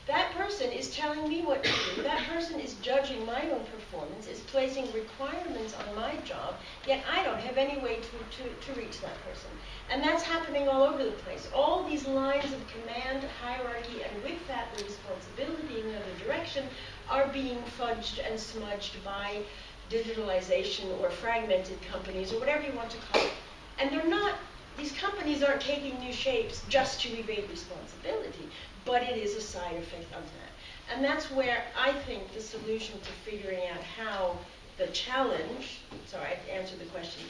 That person is telling me what to do. That person is judging my own performance, is placing requirements on my job, yet I don't have any way to reach that person. And that's happening all over the place. All these lines of command, hierarchy, and with that the responsibility in the other direction are being fudged and smudged by digitalization or fragmented companies or whatever you want to call it. And they're not, these companies aren't taking new shapes just to evade responsibility, but it is a side effect of that. And that's where I think the solution to figuring out how the challenge, sorry, I answered the question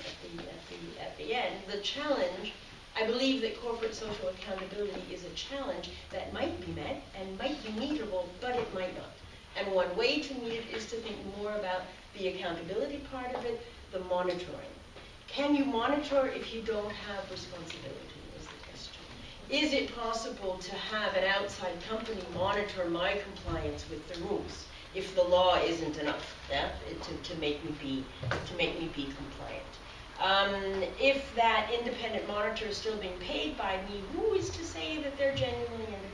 at the end, the challenge, I believe that corporate social accountability is a challenge that might be met and might be meetable, but it might not. And one way to meet it is to think more about the accountability part of it, the monitoring. Can you monitor if you don't have responsibility, is the question. Is it possible to have an outside company monitor my compliance with the rules if the law isn't enough, to make me be compliant? If that independent monitor is still being paid by me, who is to say that they're genuinely independent?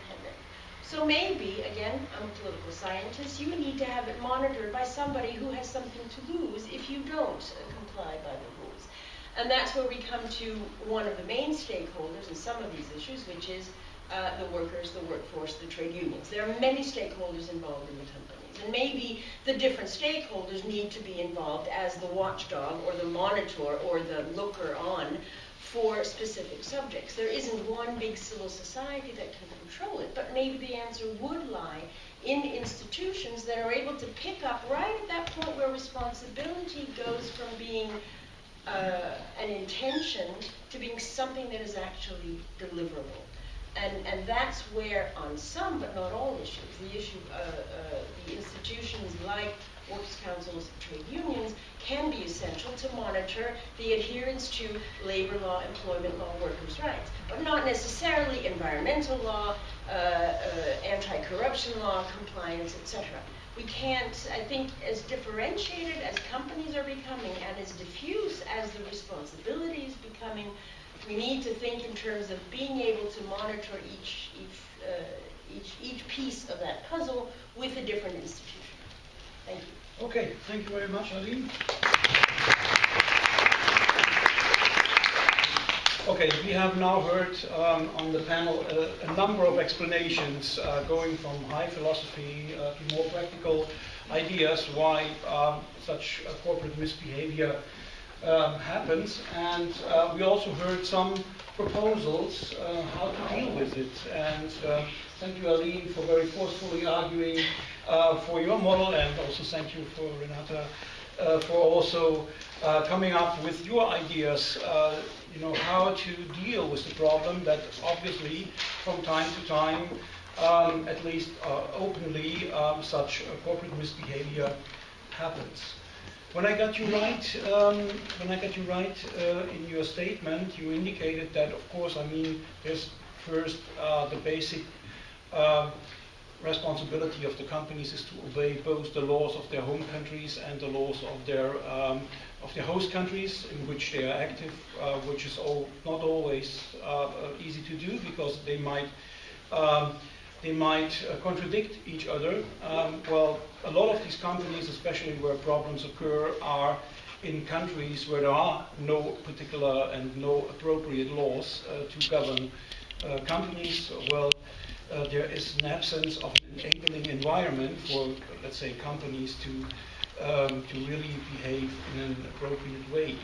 So maybe, again, I'm a political scientist, you need to have it monitored by somebody who has something to lose if you don't comply by the rules. And that's where we come to one of the main stakeholders in some of these issues, which is the workers, the workforce, the trade unions. There are many stakeholders involved in the companies, and maybe the different stakeholders need to be involved as the watchdog or the monitor or the looker on for specific subjects. There isn't one big civil society that can control it, but maybe the answer would lie in institutions that are able to pick up right at that point where responsibility goes from being an intention to being something that is actually deliverable. And that's where, on some but not all issues, the institutions like works councils, trade unions, can be essential to monitor the adherence to labor law, employment law, workers' rights, but not necessarily environmental law, anti-corruption law, compliance, etc. We can't, I think, as differentiated as companies are becoming and as diffuse as the responsibility is becoming, we need to think in terms of being able to monitor each piece of that puzzle with a different institution. Thank you. Okay, thank you very much, Aline. Okay, we have now heard on the panel a number of explanations going from high philosophy to more practical ideas why such corporate misbehavior happens, and we also heard some proposals how to deal with it. And thank you, Aline, for very forcefully arguing for your model, and also thank you for Renate for also coming up with your ideas, how to deal with the problem that obviously from time to time, at least openly, such corporate misbehavior happens. When I got you right, in your statement, you indicated that, of course, there's first the basic responsibility of the companies is to obey both the laws of their home countries and the laws of their host countries in which they are active, which is not always easy to do because they might contradict each other. Well, a lot of these companies, especially where problems occur, are in countries where there are no particular and no appropriate laws to govern companies. Well, there is an absence of an enabling environment for, let's say, companies to really behave in an appropriate way.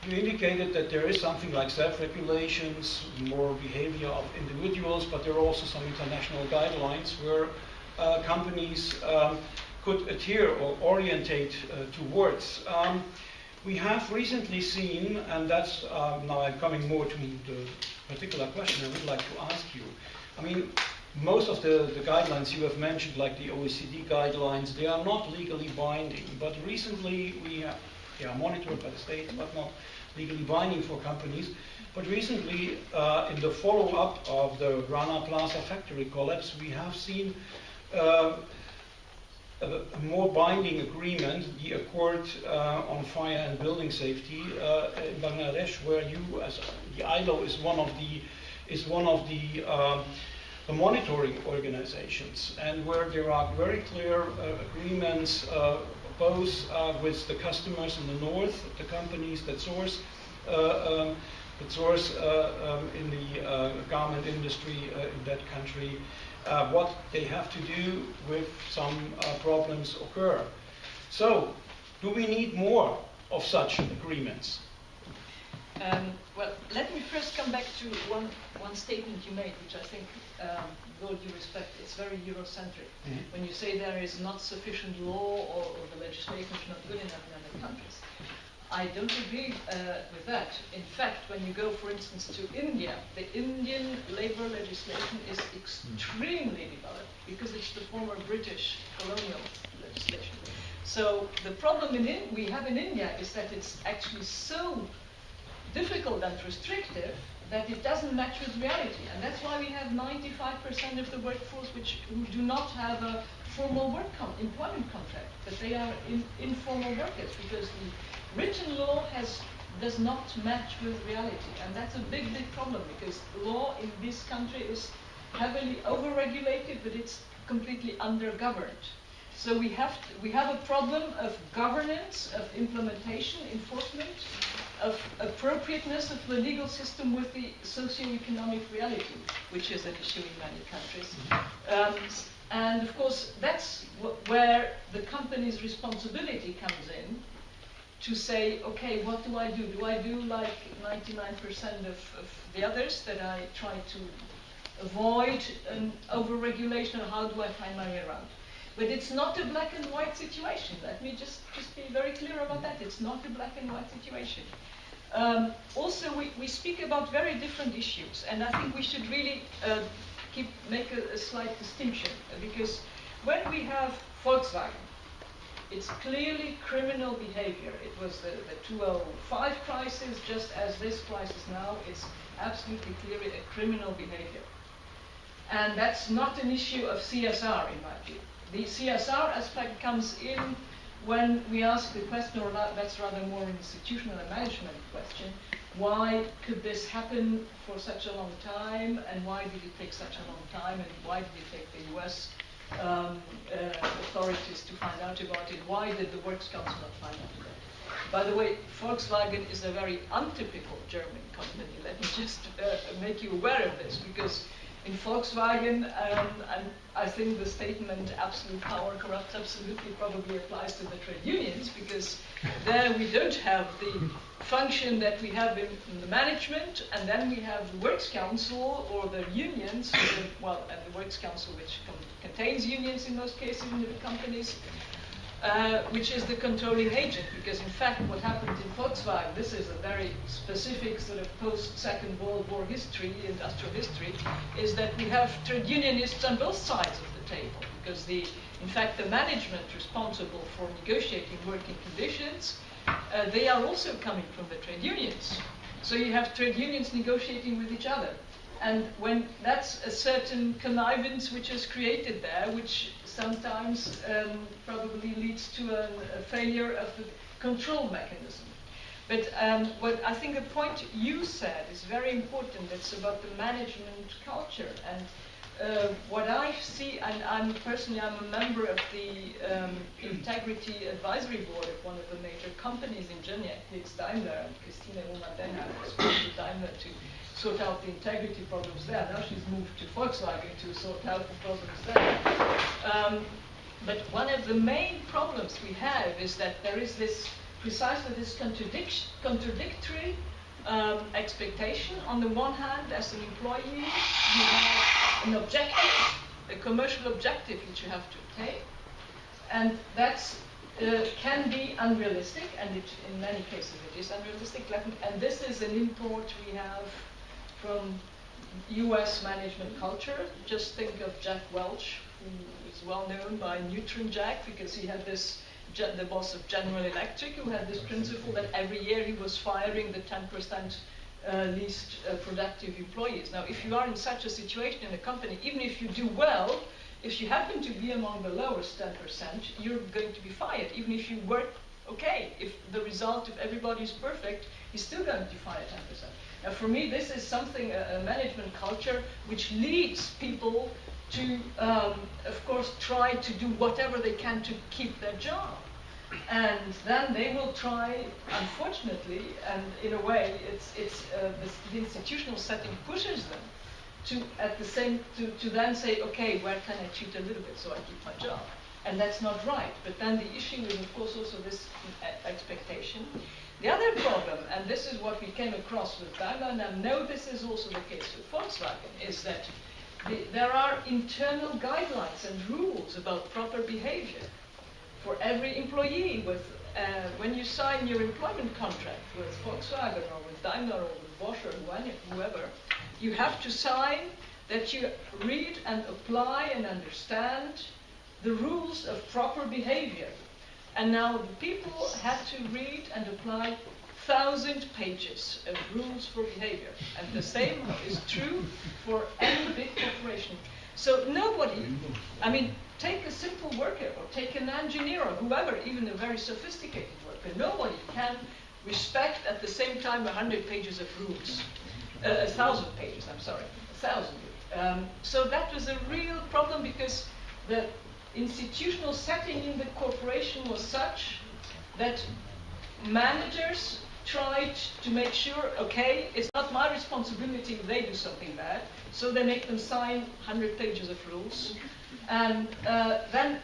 You indicated that there is something like self-regulations, more behavior of individuals, but there are also some international guidelines where companies could adhere or orientate towards. We have recently seen, and that's now I'm coming more to the particular question I would like to ask you. Most of the guidelines you have mentioned, like the OECD guidelines, they are not legally binding, but recently they are monitored by the state, but not legally binding for companies. But recently, in the follow-up of the Rana Plaza factory collapse, we have seen a more binding agreement, the Accord on Fire and Building Safety in Bangladesh, where the ILO is one of the monitoring organizations, and where there are very clear agreements both with the customers in the north, the companies that source in the garment industry in that country, what they have to do with some problems occur. So, do we need more of such agreements? Well, let me first come back to one statement you made, which I think, with all due respect, it's very Eurocentric. Mm-hmm. When you say there is not sufficient law or the legislation is not good enough in other countries. I don't agree with that. In fact, when you go, for instance, to India, the Indian labor legislation is extremely developed because it's the former British colonial legislation. So the problem we have in India is that it's actually so difficult and restrictive that it doesn't match with reality. And that's why we have 95% of the workforce who do not have a formal employment contract, but they are informal workers because the written law does not match with reality. And that's a big, big problem because law in this country is heavily over-regulated, but it's completely under-governed. So we have a problem of governance, of implementation, enforcement, of appropriateness of the legal system with the socio-economic reality, which is an issue in many countries. And of course, that's where the company's responsibility comes in to say, okay, what do I do? Do I do like 99% of the others, that I try to avoid an over-regulation, or how do I find my way around? But it's not a black and white situation. Let me just be very clear about that. It's not a black and white situation. Also, we speak about very different issues, and I think we should really make a slight distinction, because when we have Volkswagen, it's clearly criminal behavior. It was the 2005 crisis, just as this crisis now. It's absolutely clearly a criminal behavior. And that's not an issue of CSR, in my view. The CSR aspect comes in when we ask the question, or that's rather more an institutional and management question, why could this happen for such a long time, and why did it take such a long time, and why did it take the US authorities to find out about it? Why did the Works Council not find out about it? By the way, Volkswagen is a very untypical German company. Let me just make you aware of this, because in Volkswagen, and I think the statement absolute power corrupts absolutely probably applies to the trade unions, because there we don't have the function that we have in the management, and then we have the Works Council or the unions, and the Works Council, which contains unions in most cases in the companies, which is the controlling agent, because in fact what happened in Volkswagen, this is a very specific sort of post-Second World War history, industrial history, is that we have trade unionists on both sides of the table, because in fact the management responsible for negotiating working conditions, they are also coming from the trade unions. So you have trade unions negotiating with each other. And when that's a certain connivance which is created there, which sometimes probably leads to a failure of the control mechanism. But what I think the point you said is very important. It's about the management culture. And what I see, and I'm a member of the Integrity Advisory Board of one of the major companies in Jena, it's Daimler, and Christine Ullmann-Denham spoke to Daimler to sort out the integrity problems there. Now she's moved to Volkswagen to sort out the problems there. But one of the main problems we have is that there is precisely this contradictory expectation. On the one hand, as an employee, you have an objective, a commercial objective which you have to attain, and that can be unrealistic, and in many cases it is unrealistic. And this is an import we have from US management culture. Just think of Jack Welch, who is well known by Neutron Jack, because he had the boss of General Electric, who had this principle that every year he was firing the 10% least productive employees. Now, if you are in such a situation in a company, even if you do well, if you happen to be among the lowest 10%, you're going to be fired. Even if you work okay, if the result of everybody is perfect, you're still going to fire 10%. Now, for me, this is something, a management culture, which leads people to, of course, try to do whatever they can to keep their job. And then they will try, unfortunately, and in a way, the institutional setting pushes them to then say, okay, where can I cheat a little bit so I keep my job? And that's not right. But then the issue is, of course, also this expectation. The other problem, and this is what we came across with Daimler, and I know this is also the case with Volkswagen, is that there are internal guidelines and rules about proper behavior for every employee. When you sign your employment contract with Volkswagen or with Daimler or with Bosch or whoever, you have to sign that you read and apply and understand the rules of proper behavior. And now the people had to read and apply 1,000 pages of rules for behavior. And the same is true for any big corporation. So nobody, take a simple worker or take an engineer or whoever, even a very sophisticated worker, nobody can respect at the same time 100 pages of rules. 1,000 pages, 1,000. So that was a real problem, because the institutional setting in the corporation was such that managers tried to make sure, okay, it's not my responsibility if they do something bad, so they make them sign 100 pages of rules, and then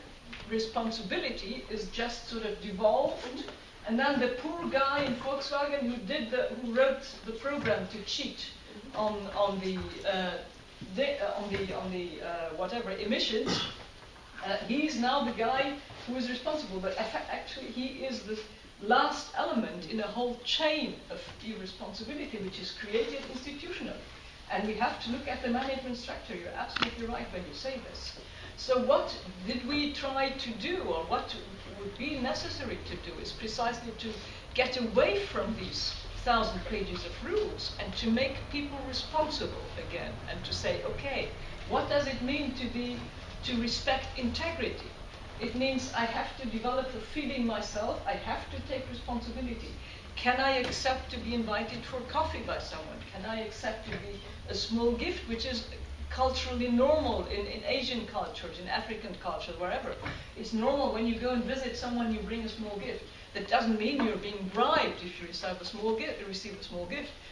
responsibility is just sort of devolved, and then the poor guy in Volkswagen who wrote the program to cheat on the whatever emissions, he's now the guy who is responsible, but actually he is the last element in a whole chain of irresponsibility which is created institutionally. And we have to look at the management structure. You're absolutely right when you say this. So what did we try to do, or what would be necessary to do, is precisely to get away from these 1,000 pages of rules and to make people responsible again, and to say, okay, what does it mean to respect integrity? It means I have to develop a feeling myself, I have to take responsibility. Can I accept to be invited for coffee by someone? Can I accept to be a small gift, which is culturally normal in Asian cultures, in African cultures, wherever. It's normal when you go and visit someone, you bring a small gift. That doesn't mean you're being bribed if you receive a small gift,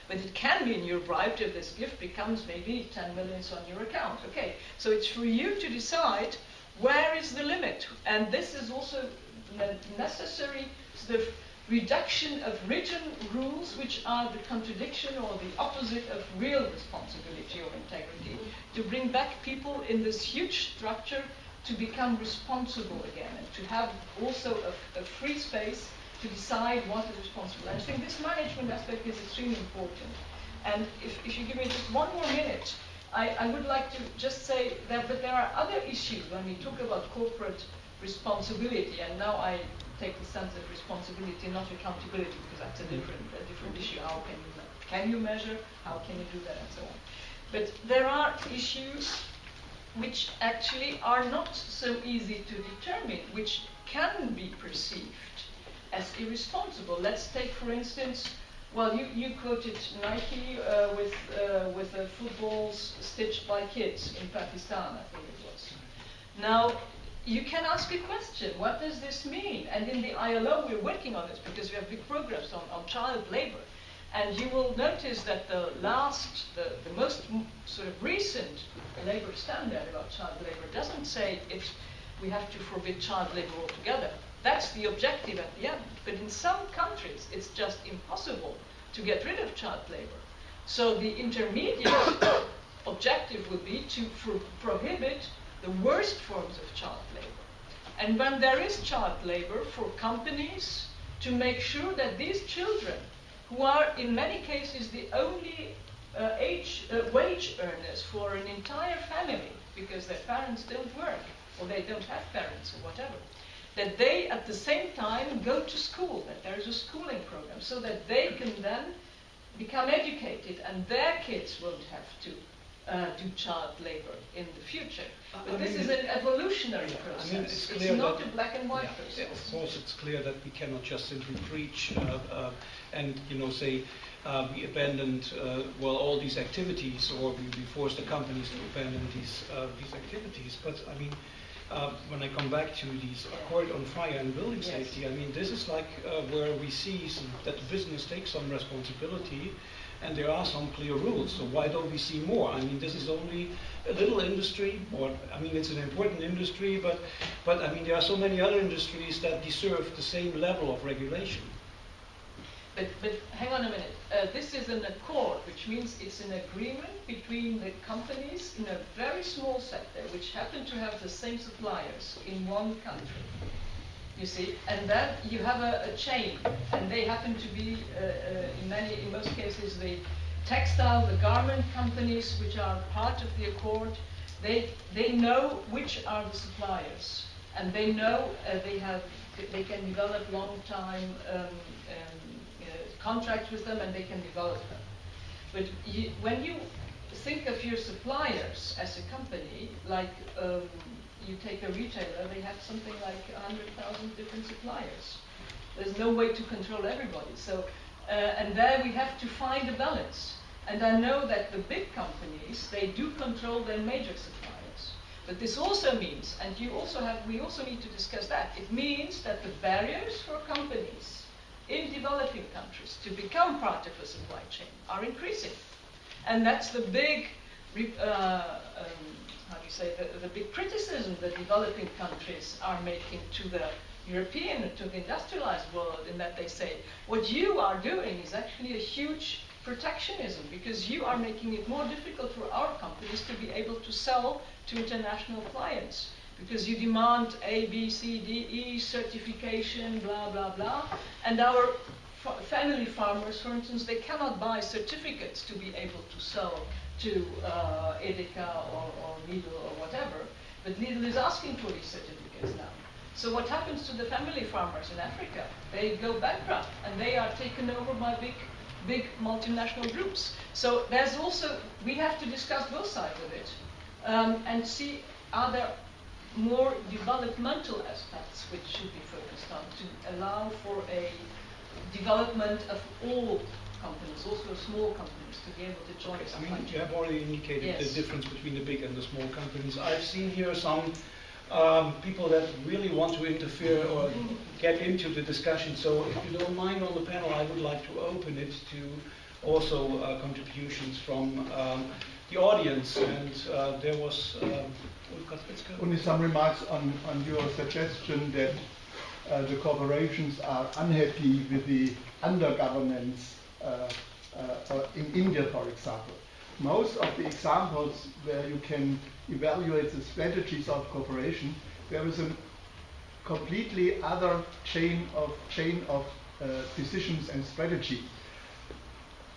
but it can mean you're bribed if this gift becomes maybe 10 million on your account. Okay, so it's for you to decide where is the limit, and this is also necessary sort of reduction of written rules which are the contradiction or the opposite of real responsibility or integrity, to bring back people in this huge structure to become responsible again and to have also a free space to decide what is responsible. And I think this management aspect is extremely important. And if you give me just one more minute, I would like to just say that but there are other issues when we talk about corporate responsibility, and now I take the sense of responsibility, not accountability, because that's a different issue. How can you measure? How can you do that, and so on? But there are issues which actually are not so easy to determine, which can be perceived as irresponsible. Let's take, for instance, well, you quoted Nike with the footballs stitched by kids in Pakistan, I think it was. Now, you can ask a question, what does this mean? And in the ILO, we're working on this because we have big programs on child labor. And you will notice that the most sort of recent labor standard about child labor doesn't say we have to forbid child labor altogether. That's the objective at the end. But in some countries, it's just impossible to get rid of child labor. So the intermediate objective would be to prohibit the worst forms of child labor. And when there is child labor, for companies to make sure that these children, who are in many cases the only wage earners for an entire family, because their parents don't work, or they don't have parents, or whatever, that they at the same time go to school, that there is a schooling program, so that they can then become educated and their kids won't have to do child labor in the future. But this is an evolutionary process. I mean, it's not a black and white process. Of course, it's clear that we cannot just simply preach and say we abandoned all these activities, or we forced the companies to abandon these activities. But I mean, when I come back to these Accord on Fire and Building Safety, I mean, this is like where we see that the business takes some responsibility, and there are some clear rules. So why don't we see more? I mean, this is only a little industry, or I mean, it's an important industry, but I mean, there are so many other industries that deserve the same level of regulation. But hang on a minute. This is an accord, which means it's an agreement between the companies in a very small sector, which happen to have the same suppliers in one country. You see, and then you have a chain, and they happen to be, in most cases, the textile, the garment companies, which are part of the accord. They know which are the suppliers, and they know they can develop long-time contracts with them, and they can develop them. But when you think of your suppliers as a company, like you take a retailer, they have something like 100,000 different suppliers. There's no way to control everybody. So, and there we have to find a balance. And I know that the big companies, they do control their major suppliers. But this also means, and we also need to discuss that, it means that the barriers for companies in developing countries to become part of a supply chain are increasing. And that's the big, the big criticism that developing countries are making to the European, to the industrialized world, in that they say, what you are doing is actually a huge protectionism, because you are making it more difficult for our companies to be able to sell to international clients, because you demand A, B, C, D, E, certification, blah, blah, blah. And our family farmers, for instance, they cannot buy certificates to be able to sell to Edeka or Lidl or whatever. But Lidl is asking for these certificates now. So what happens to the family farmers in Africa? They go bankrupt, and they are taken over by big multinational groups. So there's also, we have to discuss both sides of it and see, are there more developmental aspects which should be focused on to allow for a development of all companies, also small companies, to be able to join I something mean, like you have already indicated Yes. the difference between the big and the small companies. I've seen here some people that really want to interfere or get into the discussion. So if you don't mind on the panel, I would like to open it to also contributions from the audience. And there was, only some remarks on your suggestion that the corporations are unhappy with the under-governance in India, for example. Most of the examples where you can evaluate the strategies of corporation, there is a completely other chain of decisions and strategy.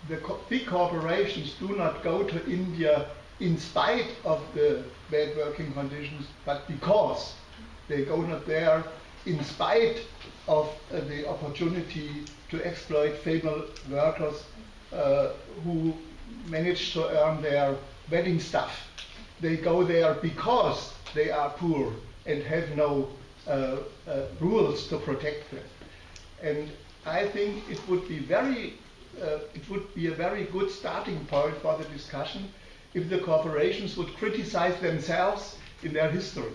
The big corporations do not go to India in spite of the bad working conditions, but because they go not there in spite of the opportunity to exploit female workers who manage to earn their wedding stuff. They go there because they are poor and have no rules to protect them. And I think it would be a very good starting point for the discussion if the corporations would criticize themselves in their history.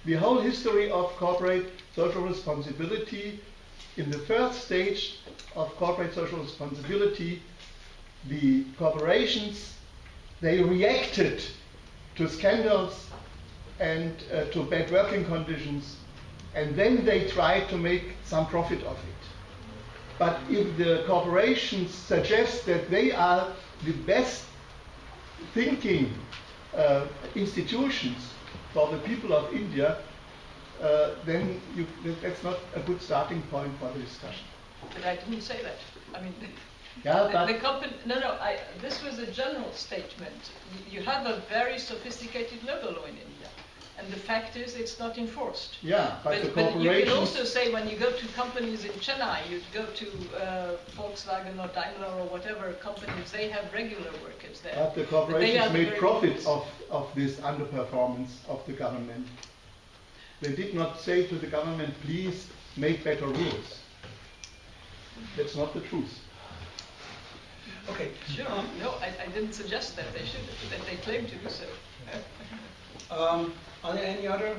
The whole history of corporate social responsibility, in the first stage of corporate social responsibility, the corporations, they reacted to scandals and to bad working conditions, and then they tried to make some profit of it. But if the corporations suggest that they are the best thinking institutions for the people of India, then that's not a good starting point for the discussion. But I didn't say that. I mean, Yeah, the company. No. This was a general statement. You have a very sophisticated labor law in India, and the fact is, it's not enforced. Yeah, but the But you corporations. can also say when you go to companies in Chennai, you go to Volkswagen or Daimler or whatever companies, they have regular workers there. But the They are corporations the made very profit ones. of this underperformance of the government. They did not say to the government, please make better rules. That's not the truth. okay. Sure. No, I didn't suggest that they should, that they claim to do so. Are there any other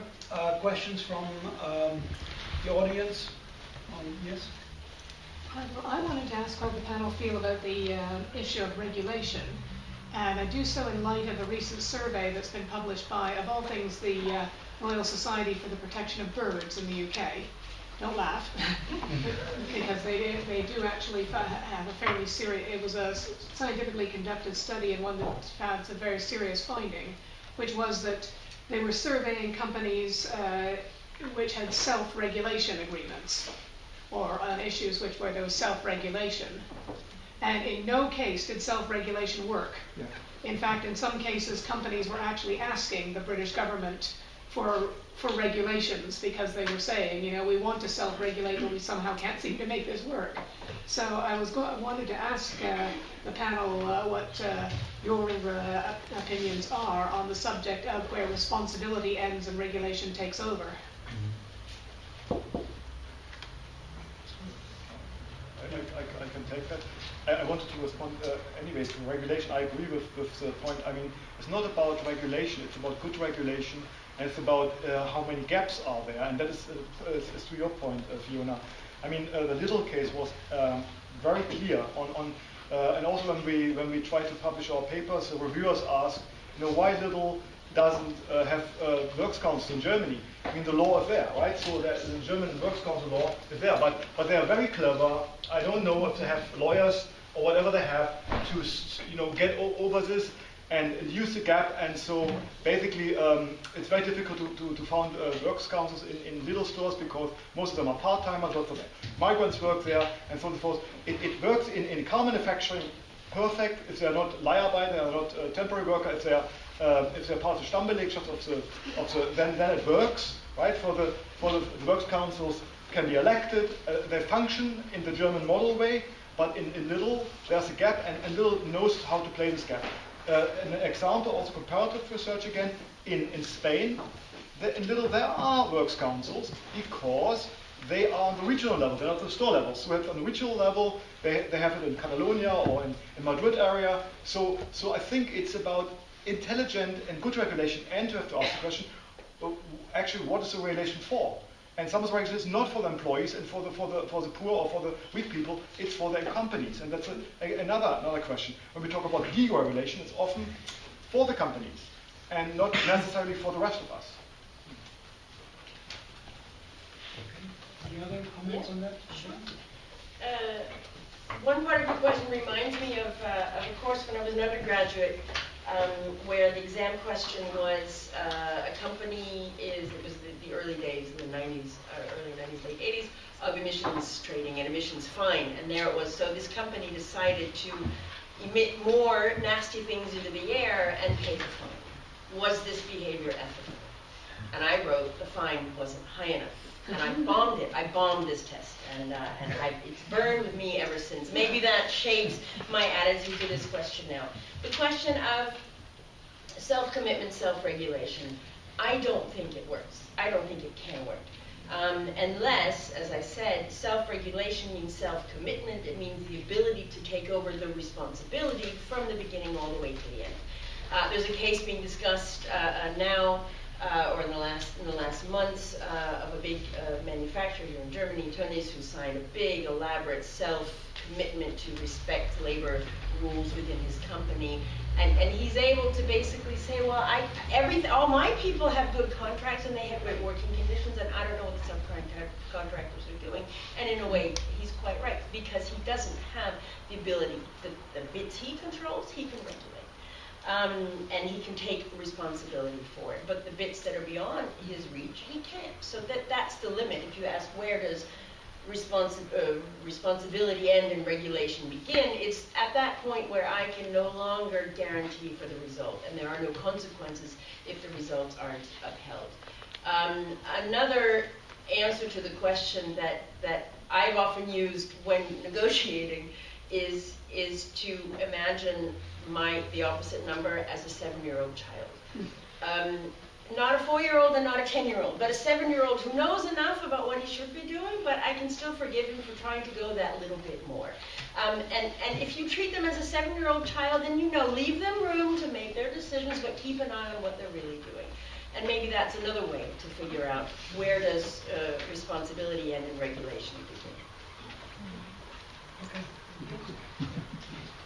questions from the audience? Yes? I wanted to ask how the panel feel about the issue of regulation. And I do so in light of a recent survey that's been published by, of all things, the Royal Society for the Protection of Birds in the UK. Don't laugh, because they do actually have a fairly serious, it was a scientifically conducted study and one that had some very serious finding, which was that they were surveying companies which had self-regulation agreements, or on issues which where there was self-regulation. And in no case did self-regulation work. Yeah. In fact, in some cases, companies were actually asking the British government for regulations because they were saying, you know, we want to self-regulate, but we somehow can't seem to make this work. So I wanted to ask the panel what your opinions are on the subject of where responsibility ends and regulation takes over. I can take that. I wanted to respond anyways to regulation. I agree with the point. I mean, it's not about regulation, it's about good regulation, and it's about how many gaps are there. And that is to your point, Fiona. I mean, the Little case was very clear on and also when we try to publish our papers, the reviewers ask, you know, why Little doesn't have works council in Germany. I mean, the law is there, right? So the German works council law is there, but they are very clever. I don't know if they have lawyers or whatever they have to, you know, get over this and use the gap. And so basically, it's very difficult to found works councils in little stores because most of them are part-timers, lots of migrants work there, and so on and so forth. It works in car manufacturing perfect if they are not Leiharbeit, they are not temporary worker, if they are part of the Stammbelegschaft then it works, right? For the works councils can be elected, they function in the German model way, but in Little there's a gap, and Little knows how to play this gap. An example, also comparative research again, in Spain, in Little there are works councils because they are on the regional level, they're not at the store level. So on the regional level, they have it in Catalonia or in Madrid area. So I think it's about intelligent and good regulation, and you have to ask the question, actually, what is the regulation for? And some of the regulation is not for the employees and for the poor or for the weak people, it's for their companies. And that's another question. When we talk about deregulation, it's often for the companies and not necessarily for the rest of us. Any other comments on that? Sure. One part of your question reminds me of a course when I was an undergraduate, where the exam question was a company it was the early days in the 90s, early 90s, late 80s, of emissions trading and emissions fine. And there it was, so this company decided to emit more nasty things into the air and pay the fine. Was this behavior ethical? And I wrote the fine wasn't high enough. And I bombed it. I bombed this test. And it's burned with me ever since. Maybe that shapes my attitude to this question now. The question of self-commitment, self-regulation, I don't think it works. I don't think it can work. Unless, as I said, self-regulation means self-commitment. It means the ability to take over the responsibility from the beginning all the way to the end. There's a case being discussed now, or in the last months, of a big manufacturer here in Germany, Tönnies, who signed a big, elaborate self-commitment to respect labor rules within his company. And he's able to basically say, well, all my people have good contracts and they have good working conditions, and I don't know what the subcontractors are doing. And in a way, he's quite right, because he doesn't have the ability, the bits he controls, he can regulate. And he can take responsibility for it. But the bits that are beyond his reach, he can't. So that's the limit. If you ask where does responsibility end and regulation begin, it's at that point where I can no longer guarantee for the result, and there are no consequences if the results aren't upheld. Another answer to the question that I've often used when negotiating is to imagine the opposite number as a 7-year-old child. Not a 4-year-old and not a 10-year-old, but a 7-year-old who knows enough about what he should be doing, but I can still forgive him for trying to go that little bit more. And if you treat them as a 7-year-old child, then leave them room to make their decisions, but keep an eye on what they're really doing. And maybe that's another way to figure out where does responsibility end and regulation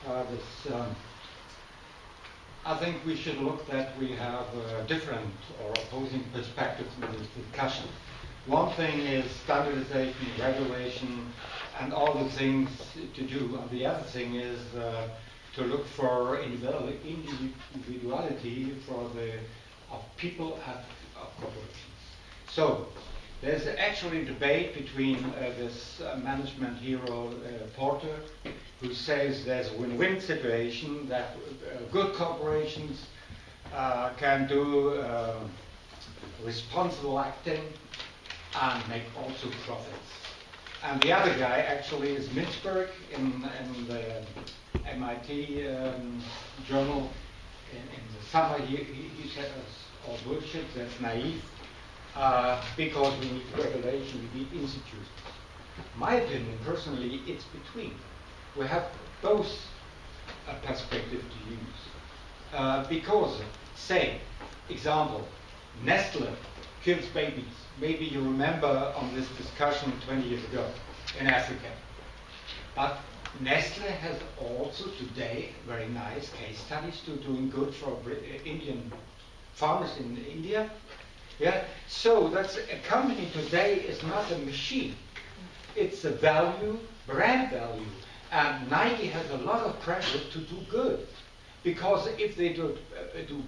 begin. I think we should look that we have different or opposing perspectives in this discussion. One thing is standardization, regulation, and all the things to do. And the other thing is to look for individuality of people of corporations. So there's actually a debate between this management hero Porter, who says there's a win-win situation, that good corporations can do responsible acting and make also profits. And the other guy actually is Mintzberg in the MIT journal. In the summer, he said, all bullshit, that's naive, because we need regulation, we need institutions. My opinion, personally, it's between. We have both a perspective to use. Because, say, example, Nestle kills babies. Maybe you remember on this discussion 20 years ago in Africa. But Nestle has also today very nice case studies to doing good for Indian farmers in India. Yeah, so that's a company today is not a machine. It's a value, brand value. And Nike has a lot of pressure to do good, because if they do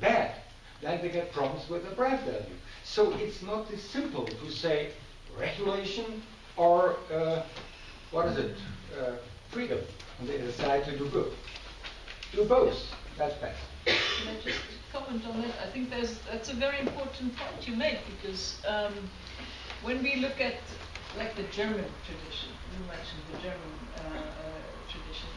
bad, then they get problems with the brand value. So it's not this simple to say regulation or freedom on the other side to do good. Do both. That's best. Can I just comment on that? I think that's a very important point you make, because when we look at like the German tradition, you mentioned the German tradition.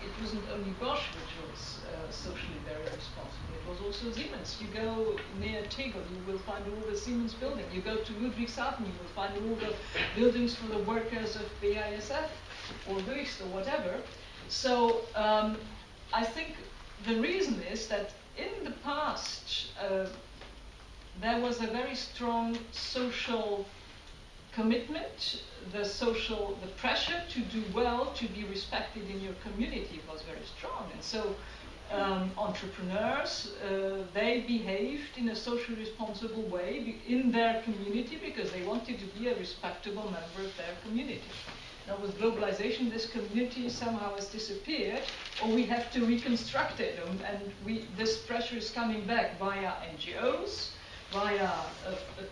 It wasn't only Bosch which was socially very responsible, it was also Siemens. You go near Tegel, you will find all the Siemens building. You go to Ludwigshafen, you will find all the buildings for the workers of BASF or Höchst or whatever. So I think the reason is that in the past there was a very strong social commitment, the pressure to do well, to be respected in your community was very strong. And so entrepreneurs, they behaved in a socially responsible way in their community because they wanted to be a respectable member of their community. Now with globalization, this community somehow has disappeared, or we have to reconstruct it, and this pressure is coming back via NGOs, via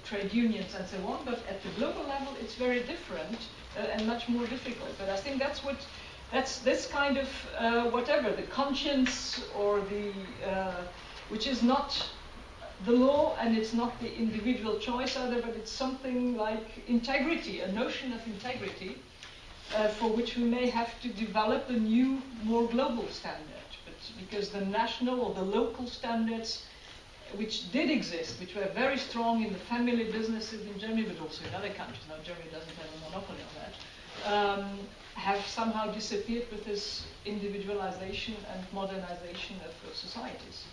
trade unions and so on, but at the global level it's very different and much more difficult. But I think that's this kind of whatever, the conscience or the, which is not the law and it's not the individual choice either, but it's something like integrity, a notion of integrity, for which we may have to develop a new, more global standard. But because the national or the local standards which did exist, which were very strong in the family businesses in Germany, but also in other countries, now Germany doesn't have a monopoly on that, have somehow disappeared with this individualization and modernization of societies.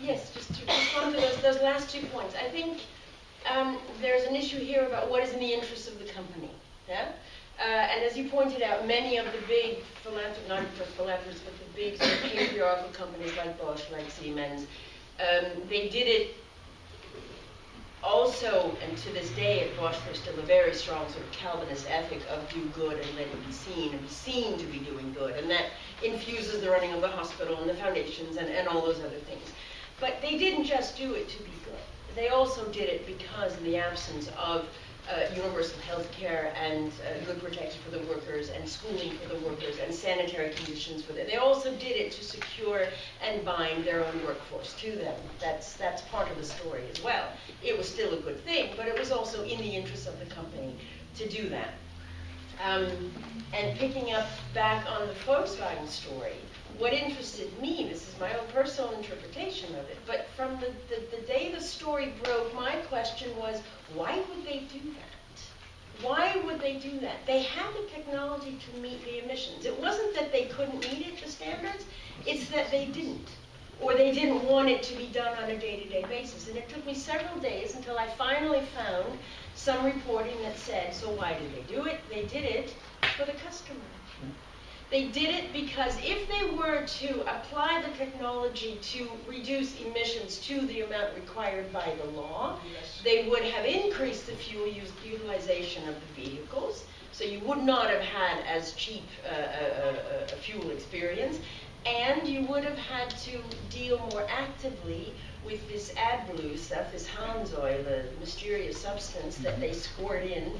Yes, just to respond to those last 2 points. I think there's an issue here about what is in the interest of the company. Yeah? And as you pointed out, many of the big not just philanthropists, but the big sort of patriarchal companies like Bosch, like Siemens, they did it also, and to this day at Bosch, there's still a very strong sort of Calvinist ethic of do good and let it be seen to be doing good. And that infuses the running of the hospital and the foundations and all those other things. But they didn't just do it to be good. They also did it because in the absence of universal health care and good protection for the workers and schooling for the workers and sanitary conditions for them. They also did it to secure and bind their own workforce to them. That's part of the story as well. It was still a good thing, but it was also in the interest of the company to do that. And picking up back on the Volkswagen story, what interested me, this is my own personal interpretation of it, but from the day the story broke, my question was, why would they do that? Why would they do that? They had the technology to meet the emissions. It wasn't that they couldn't meet it, the standards, it's that they didn't. Or they didn't want it to be done on a day-to-day basis. And it took me several days until I finally found some reporting that said, so why did they do it? They did it for the customer. They did it because if they were to apply the technology to reduce emissions to the amount required by the law, yes, they would have increased the fuel utilization of the vehicles. So you would not have had as cheap a fuel experience. And you would have had to deal more actively with this AdBlue stuff, this Harnsäure, the mysterious substance that they scored in,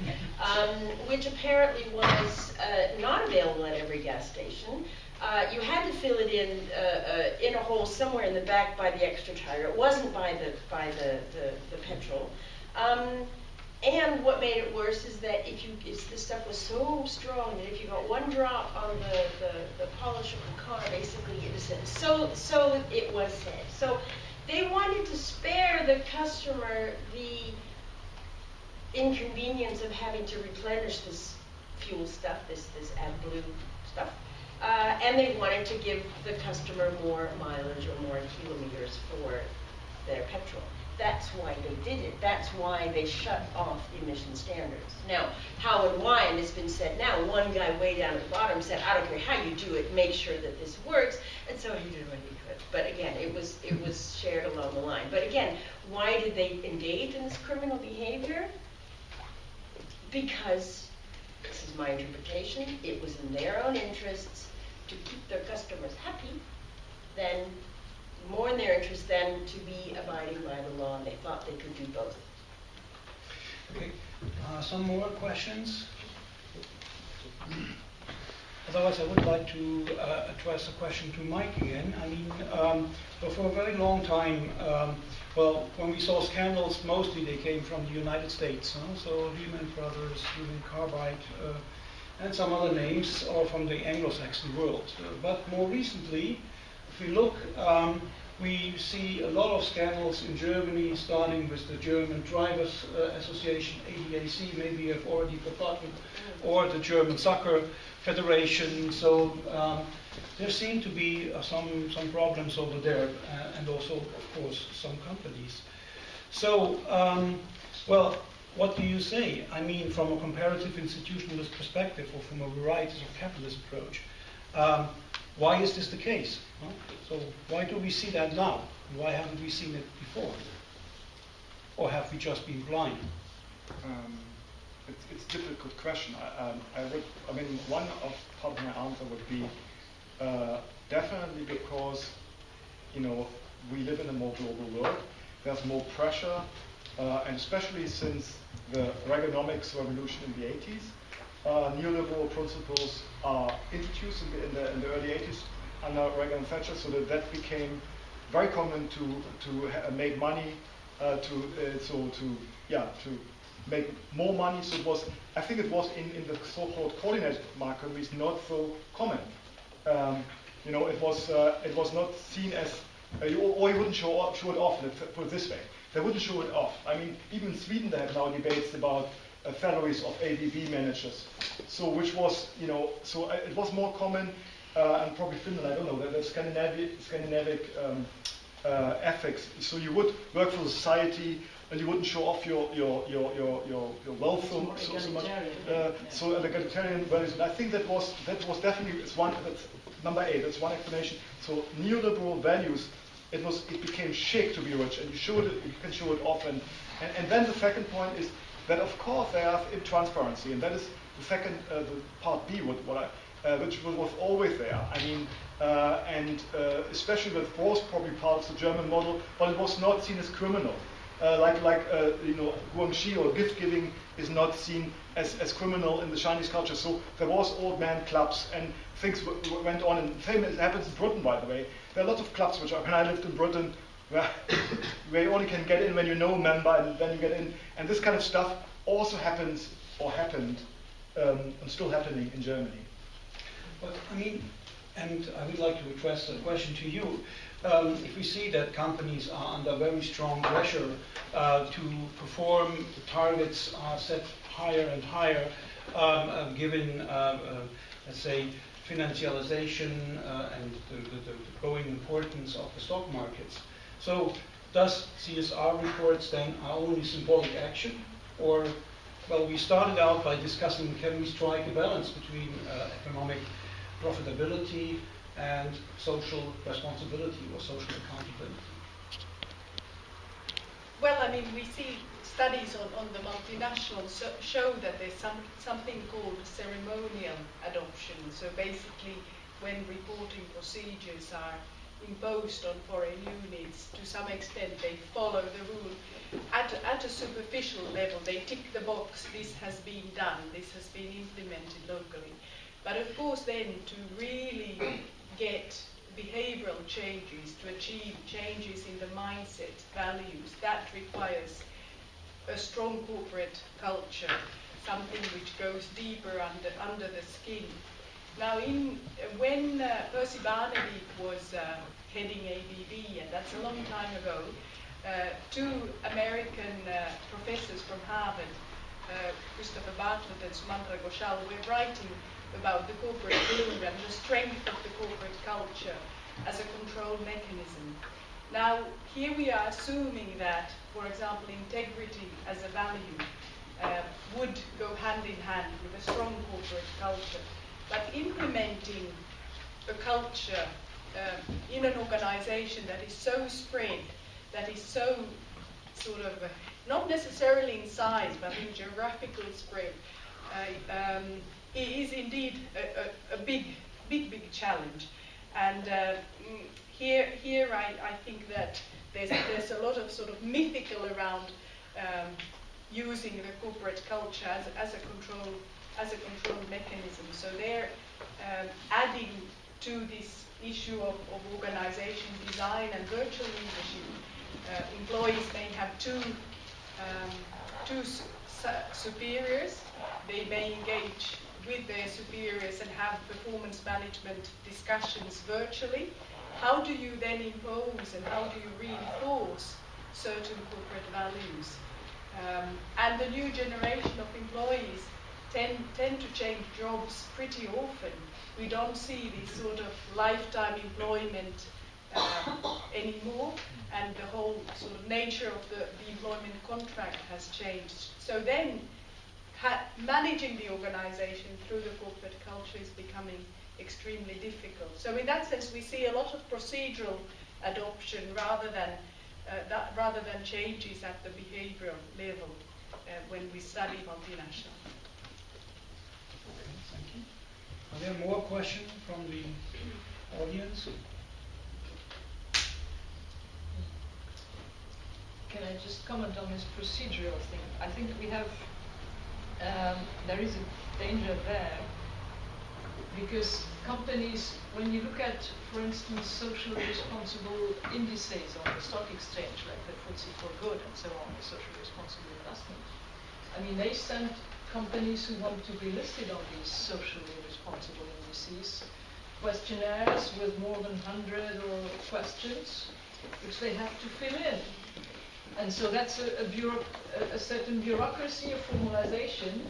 which apparently was not available at every gas station. You had to fill it in a hole somewhere in the back by the extra tire. It wasn't by the petrol. And what made it worse is that if this stuff was so strong that if you got one drop on the polish of the car, basically it was said. So it was said. So they wanted to spare the customer the inconvenience of having to replenish this fuel stuff, this AdBlue stuff, and they wanted to give the customer more mileage or more kilometers for their petrol. That's why they did it. That's why they shut off the emission standards. Now, how and why, and it's been said now, one guy way down at the bottom said, I don't care how you do it, make sure that this works, and so he did what he could. But again, it was shared along the line. But again, why did they engage in this criminal behavior? Because, this is my interpretation, it was in their own interests to keep their customers happy, than more in their interest than to be abiding by the law, and they thought they could do both. Okay. Some more questions? Otherwise, I would like to address a question to Mike again. I mean, for a very long time, well, when we saw scandals, mostly they came from the United States. So Lehman Brothers, Lehman Carbide, and some other names are from the Anglo-Saxon world. But more recently, if we look, we see a lot of scandals in Germany, starting with the German Drivers Association, ADAC, maybe you have already forgotten, or the German Soccer Federation. So there seem to be some problems over there, and also, of course, some companies. So, well, what do you say? I mean, from a comparative institutionalist perspective, or from a varieties of capitalist approach, why is this the case? Huh? So why do we see that now? Why haven't we seen it before? Or have we just been blind? It's a difficult question. I mean, one of part of my answer would be definitely because, you know, we live in a more global world. There's more pressure, and especially since the Reaganomics revolution in the 80s, neoliberal principles are introduced in the early 80s under Reagan and Thatcher, so that became very common to make money, to make more money. So it was, I think it was in the so-called coordinated market economies not so common. You know, it was not seen as, or you wouldn't show it off. Let's put it this way. They wouldn't show it off. I mean, even in Sweden they have now debates about salaries of ABB managers. So which was, you know, so it was more common, and probably Finland, I don't know, the Scandinavic ethics. So you would work for the society, and you wouldn't show off your wealth so much. So the egalitarian values. And I think that was definitely that's number 8. That's one explanation. So neoliberal values. It became chic to be rich, and you can show it off. And then the second point is that of course they have transparency, and that is the second, the part B, which was always there. I mean, especially with both probably parts of the German model, but it was not seen as criminal. You know, guangxi or gift giving is not seen as criminal in the Chinese culture. So there was old man clubs and things went on. And same as happens in Britain, by the way. There are lots of clubs which are, when I lived in Britain, where you only can get in when you know a member, and then you get in. And this kind of stuff also happens, or happened, and still happening in Germany. But I mean, and I would like to address a question to you. If we see that companies are under very strong pressure to perform, the targets are set higher and higher, given, let's say, financialization and the growing importance of the stock markets. So does CSR reports then are only symbolic action? Or, well, we started out by discussing, can we strike a balance between economic profitability and social responsibility or social accountability? Well, I mean, we see studies on the multinationals show that there's something called ceremonial adoption. So basically, when reporting procedures are imposed on foreign units, to some extent they follow the rule. At a superficial level, they tick the box, this has been done, this has been implemented locally. But of course then, to really get behavioral changes, to achieve changes in the mindset, values, that requires a strong corporate culture, something which goes deeper under the skin. Now, when Percy Barnaby was heading ABB, and that's a long time ago, 2 American professors from Harvard, Christopher Bartlett and Sumantha Ghoshal, were writing about the corporate glue and the strength of the corporate culture as a control mechanism. Now, here we are assuming that, for example, integrity as a value would go hand in hand with a strong corporate culture. But implementing a culture in an organization that is so spread, that is so sort of, not necessarily in size, but in geographical spread, is indeed a big challenge. And here I think that there's a lot of sort of mythical around using the corporate culture as a control mechanism. So they're adding to this issue of organization design and virtual leadership. Employees may have two superiors. They may engage with their superiors and have performance management discussions virtually. How do you then impose and how do you reinforce certain corporate values? And the new generation of employees tend to change jobs pretty often. We don't see this sort of lifetime employment anymore, and the whole sort of nature of the employment contract has changed. So then managing the organization through the corporate culture is becoming extremely difficult. So in that sense, we see a lot of procedural adoption rather than changes at the behavioral level when we study multinational. Okay, thank you. Are there more questions from the audience? Can I just comment on this procedural thing? I think we have, there is a danger there, because companies, when you look at, for instance, socially responsible indices on the stock exchange, like the FTSE for Good and so on, the socially responsible investment, I mean, they send companies who want to be listed on these socially responsible indices questionnaires with more than 100 or questions, which they have to fill in. And so that's a certain bureaucracy of formalization,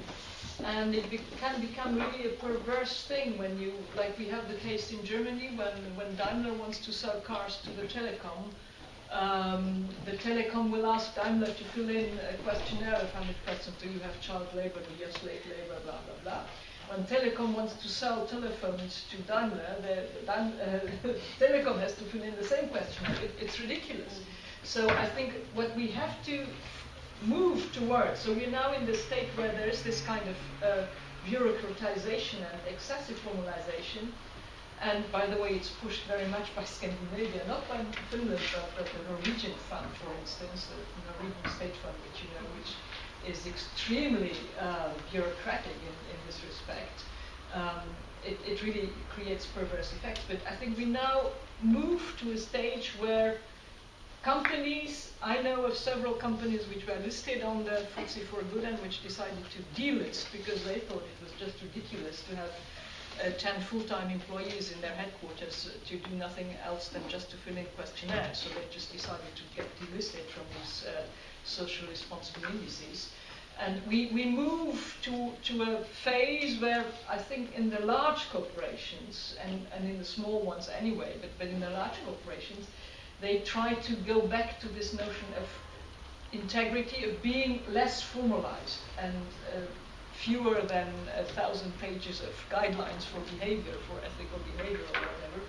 and it can become really a perverse thing when you, like we have the case in Germany when Daimler wants to sell cars to the telecom will ask Daimler to fill in a questionnaire of 100 questions. Do you have child labor? Do you have slave labor? Blah, blah, blah. When Telecom wants to sell telephones to Daimler, Telecom has to fill in the same questionnaire. It's ridiculous. So I think what we have to move towards, so we're now in the state where there is this kind of bureaucratization and excessive formalization, and by the way, it's pushed very much by Scandinavia, not by Finland, but the Norwegian fund, for instance, the Norwegian state fund, which is extremely bureaucratic in this respect. It really creates perverse effects, but I think we now move to a stage where companies, I know of several companies which were listed on the FTSE for Good and which decided to delist because they thought it was just ridiculous to have 10 full-time employees in their headquarters to do nothing else than just to fill in questionnaires. So they just decided to get delisted from these social responsible indices. And we move to a phase where I think in the large corporations, and in the small ones anyway, but in the large corporations, they try to go back to this notion of integrity, of being less formalized and fewer than 1,000 pages of guidelines for behavior, for ethical behavior or whatever,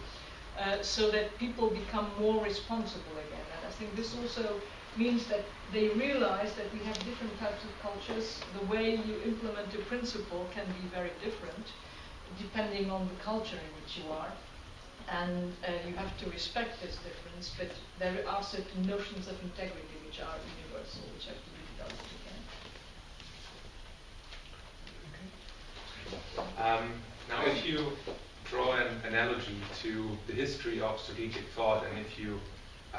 so that people become more responsible again. And I think this also means that they realize that we have different types of cultures. The way you implement a principle can be very different depending on the culture in which you are. And you have to respect this difference, but there are certain notions of integrity which are universal, which have to be developed again. Now, if you draw an analogy to the history of strategic thought, and if you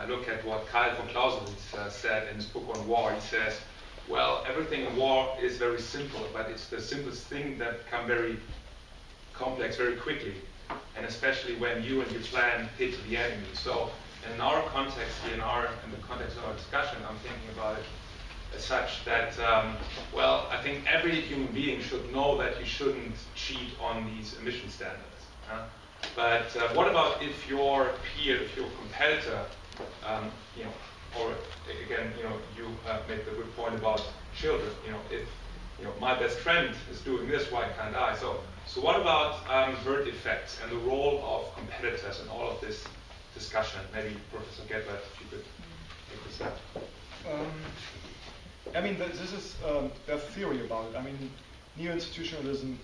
look at what Karl von Clausewitz said in his book on war, he says, well, everything in war is very simple, but it's the simplest thing that become very complex very quickly, and especially when you and your plan hit the enemy. So in our context here, in the context of our discussion, I'm thinking about it as such that, well, I think every human being should know that you shouldn't cheat on these emission standards. But what about if your peer, if your competitor, or again, you make the good point about children. If my best friend is doing this, why can't I? So what about herd effects and the role of competitors in all of this discussion? Maybe Professor Geppert, if you could take this up. I mean, this is there's theory about it. I mean, neo-institutionalism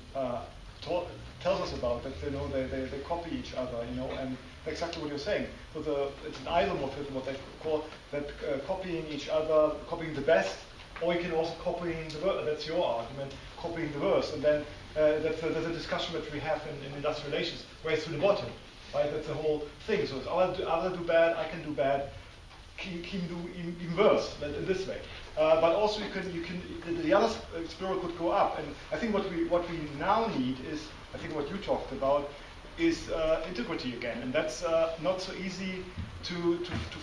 tells us about that. They copy each other, and exactly what you're saying. So it's an isomorphism, what they call that, copying each other, copying the best, or you can also copying the worst. That's your argument, copying the worst, and then that's a discussion that we have in industrial relations, race to the bottom, right? That's the whole thing. So it's other do bad, I can do bad, can do even worse in this way. but also the other spiral could go up. And I think what we now need is, I think what you talked about, is integrity again, and that's not so easy to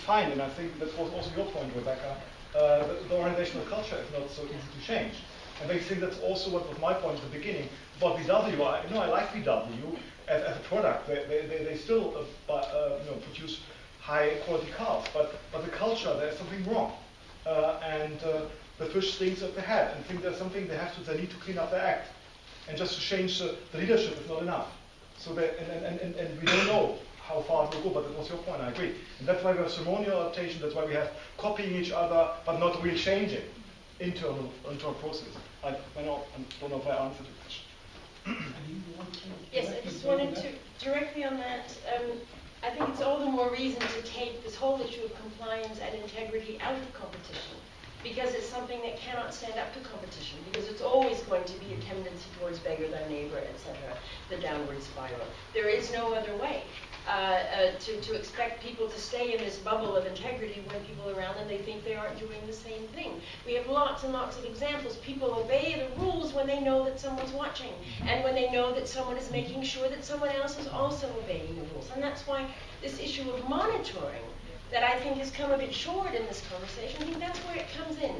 find. And I think that was also your point, Rebecca. The organizational culture is not so easy to change. And I think that's also what was my point at the beginning about VW. I like VW as a product. They still produce high quality cars, but the culture, there's something wrong. And the fish stinks at the head, and think there's something they need to clean up their act. And just to change the leadership is not enough. So and we don't know how far it will go, but that was your point, I agree. And that's why we have ceremonial adaptation, that's why we have copying each other, but not really changing internal process. I don't know if I answered the question. Yes, I just wanted to, directly on that, I think it's all the more reason to take this whole issue of compliance and integrity out of competition, because it's something that cannot stand up to competition, because it's always going to be a tendency towards beggar thy neighbor, etc., the downward spiral. There is no other way to expect people to stay in this bubble of integrity when people around them, they think they aren't doing the same thing. We have lots and lots of examples. People obey the rules when they know that someone's watching, and when they know that someone is making sure that someone else is also obeying the rules. And that's why this issue of monitoring, that I think has come a bit short in this conversation, I think that's where it comes in.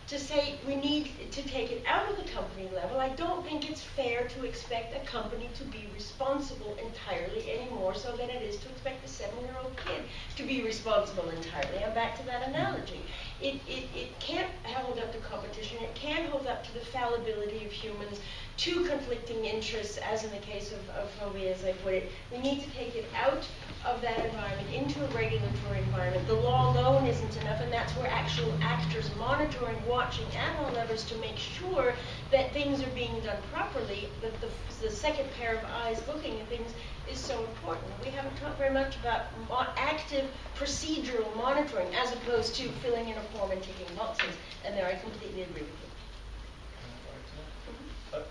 To say we need to take it out of the company level. I don't think it's fair to expect a company to be responsible entirely any more so than it is to expect a 7-year-old kid to be responsible entirely. I'm back to that analogy. It can't hold up to competition. It can't hold up to the fallibility of humans, to conflicting interests, as in the case of Toby, as I put it. We need to take it out of that environment into a regulatory environment. The law alone isn't enough, and that's where actual actors monitoring, watching at all levels to make sure that things are being done properly, that the second pair of eyes looking at things is so important. We haven't talked very much about active procedural monitoring as opposed to filling in a form and ticking boxes, and there I completely agree with you.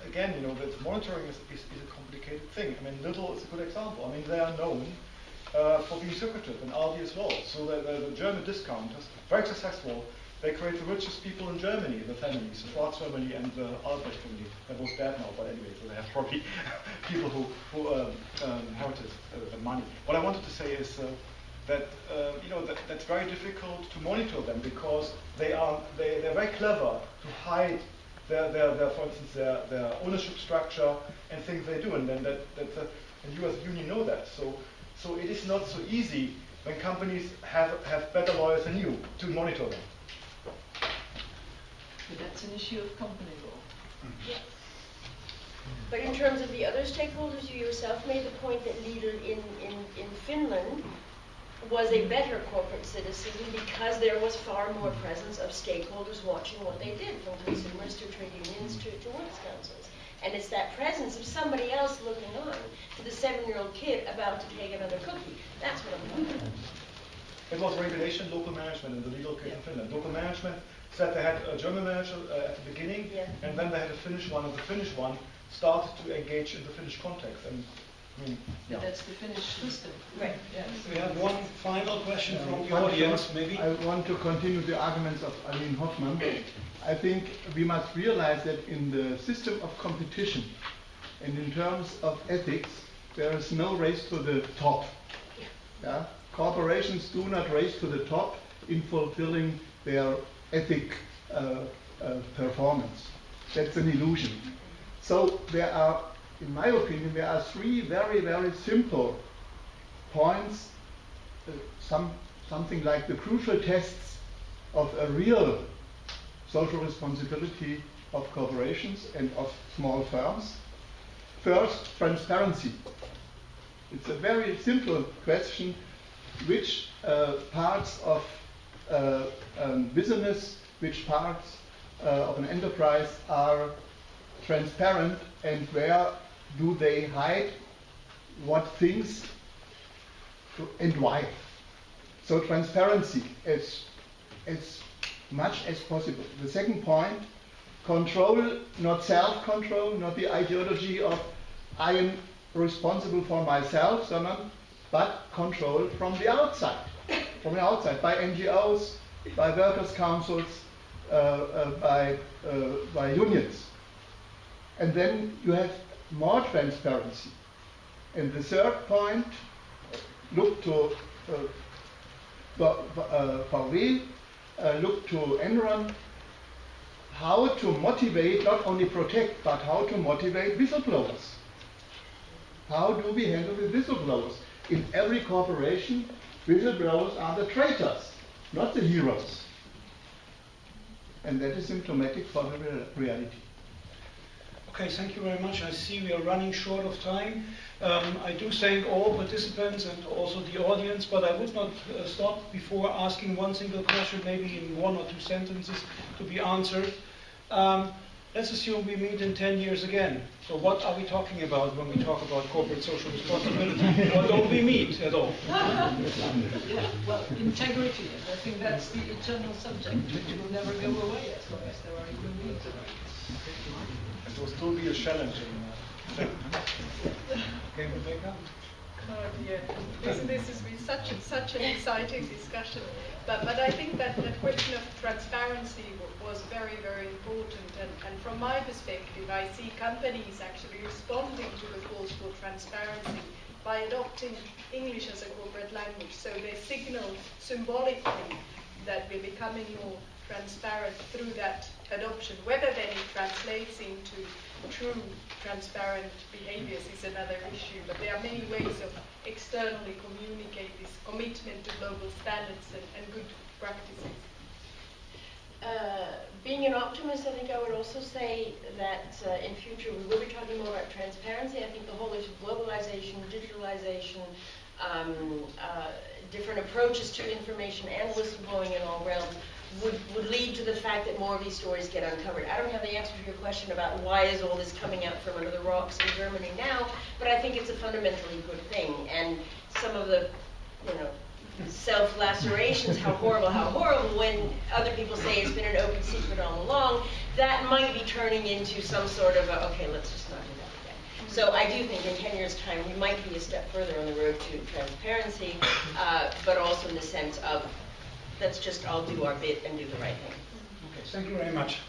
Again, that monitoring is a complicated thing. I mean, Lidl is a good example. I mean, they are known for being secretive, and Aldi as well. So the German discounters, very successful. They create the richest people in Germany, the families, the Schwarz family and the Albrecht family. They're both dead now, but anyway, so they have probably people who inherited the money. What I wanted to say is that that's very difficult to monitor them, because they're very clever to hide their for instance their ownership structure and things they do, and then and you as a union know that. So it is not so easy when companies have better lawyers than you to monitor them. But that's an issue of company law. Yeah. But in terms of the other stakeholders, you yourself made the point that Lidl in Finland was a better corporate citizen because there was far more presence of stakeholders watching what they did, from consumers to trade unions to works councils. And it's that presence of somebody else looking on to the 7-year-old kid about to take another cookie. That's what I'm talking about. It was regulation, local management in the legal case in Finland. Local management said they had a German manager at the beginning, and then they had a Finnish one, and the Finnish one started to engage in the Finnish context. And that's the Finnish system. Right. Yes. We have one final question from the audience, maybe. I want to continue the arguments of Aline Hoffmann. I think we must realize that in the system of competition and in terms of ethics, there is no race to the top. Yeah? Corporations do not race to the top in fulfilling their ethic performance. That's an illusion. So there are, in my opinion, there are 3 very, very simple points, something like the crucial tests of a real social responsibility of corporations and of small firms. First, transparency. It's a very simple question: which parts of business, which parts of an enterprise are transparent, and where do they hide what things and why? So transparency as much as possible. The second point, control, not self-control, not the ideology of I am responsible for myself, but control from the outside, by NGOs, by workers' councils, by unions. And then you have more transparency. And the third point, look to VW, look to Enron, how to motivate, not only protect, but how to motivate whistleblowers. How do we handle the whistleblowers? In every corporation, whistleblowers are the traitors, not the heroes. And that is symptomatic for the reality. Okay, thank you very much. I see we are running short of time. I do thank all participants and also the audience, but I would not stop before asking one single question, maybe in 1 or 2 sentences to be answered. Let's assume we meet in 10 years again. So what are we talking about when we talk about corporate social responsibility? Or don't we meet at all? Yeah, well, integrity, and I think that's the eternal subject, which will never go away as long as there are human beings around. It will still be a challenge. Okay, Rebecca? Oh dear, this has been such an exciting discussion. But I think that question of transparency was very, very important. And from my perspective, I see companies actually responding to the calls for transparency by adopting English as a corporate language. So they signal symbolically that we're becoming more transparent through that adoption. Whether then it translates into true transparent behaviors is another issue, but there are many ways of externally communicate this commitment to global standards and good practices. Being an optimist, I think I would also say that in future we will be talking more about transparency. I think the whole issue of globalization, digitalization, different approaches to information and whistleblowing in all realms would lead to the fact that more of these stories get uncovered. I don't have the answer to your question about why is all this coming out from under the rocks in Germany now, but I think it's a fundamentally good thing. And some of the, self-lacerations, how horrible, when other people say it's been an open secret all along, that might be turning into some sort of okay, let's just not do that again. So I do think in 10 years' time we might be a step further on the road to transparency, but also in the sense of let's just all do our bit and do the right thing. Okay, thank you very much.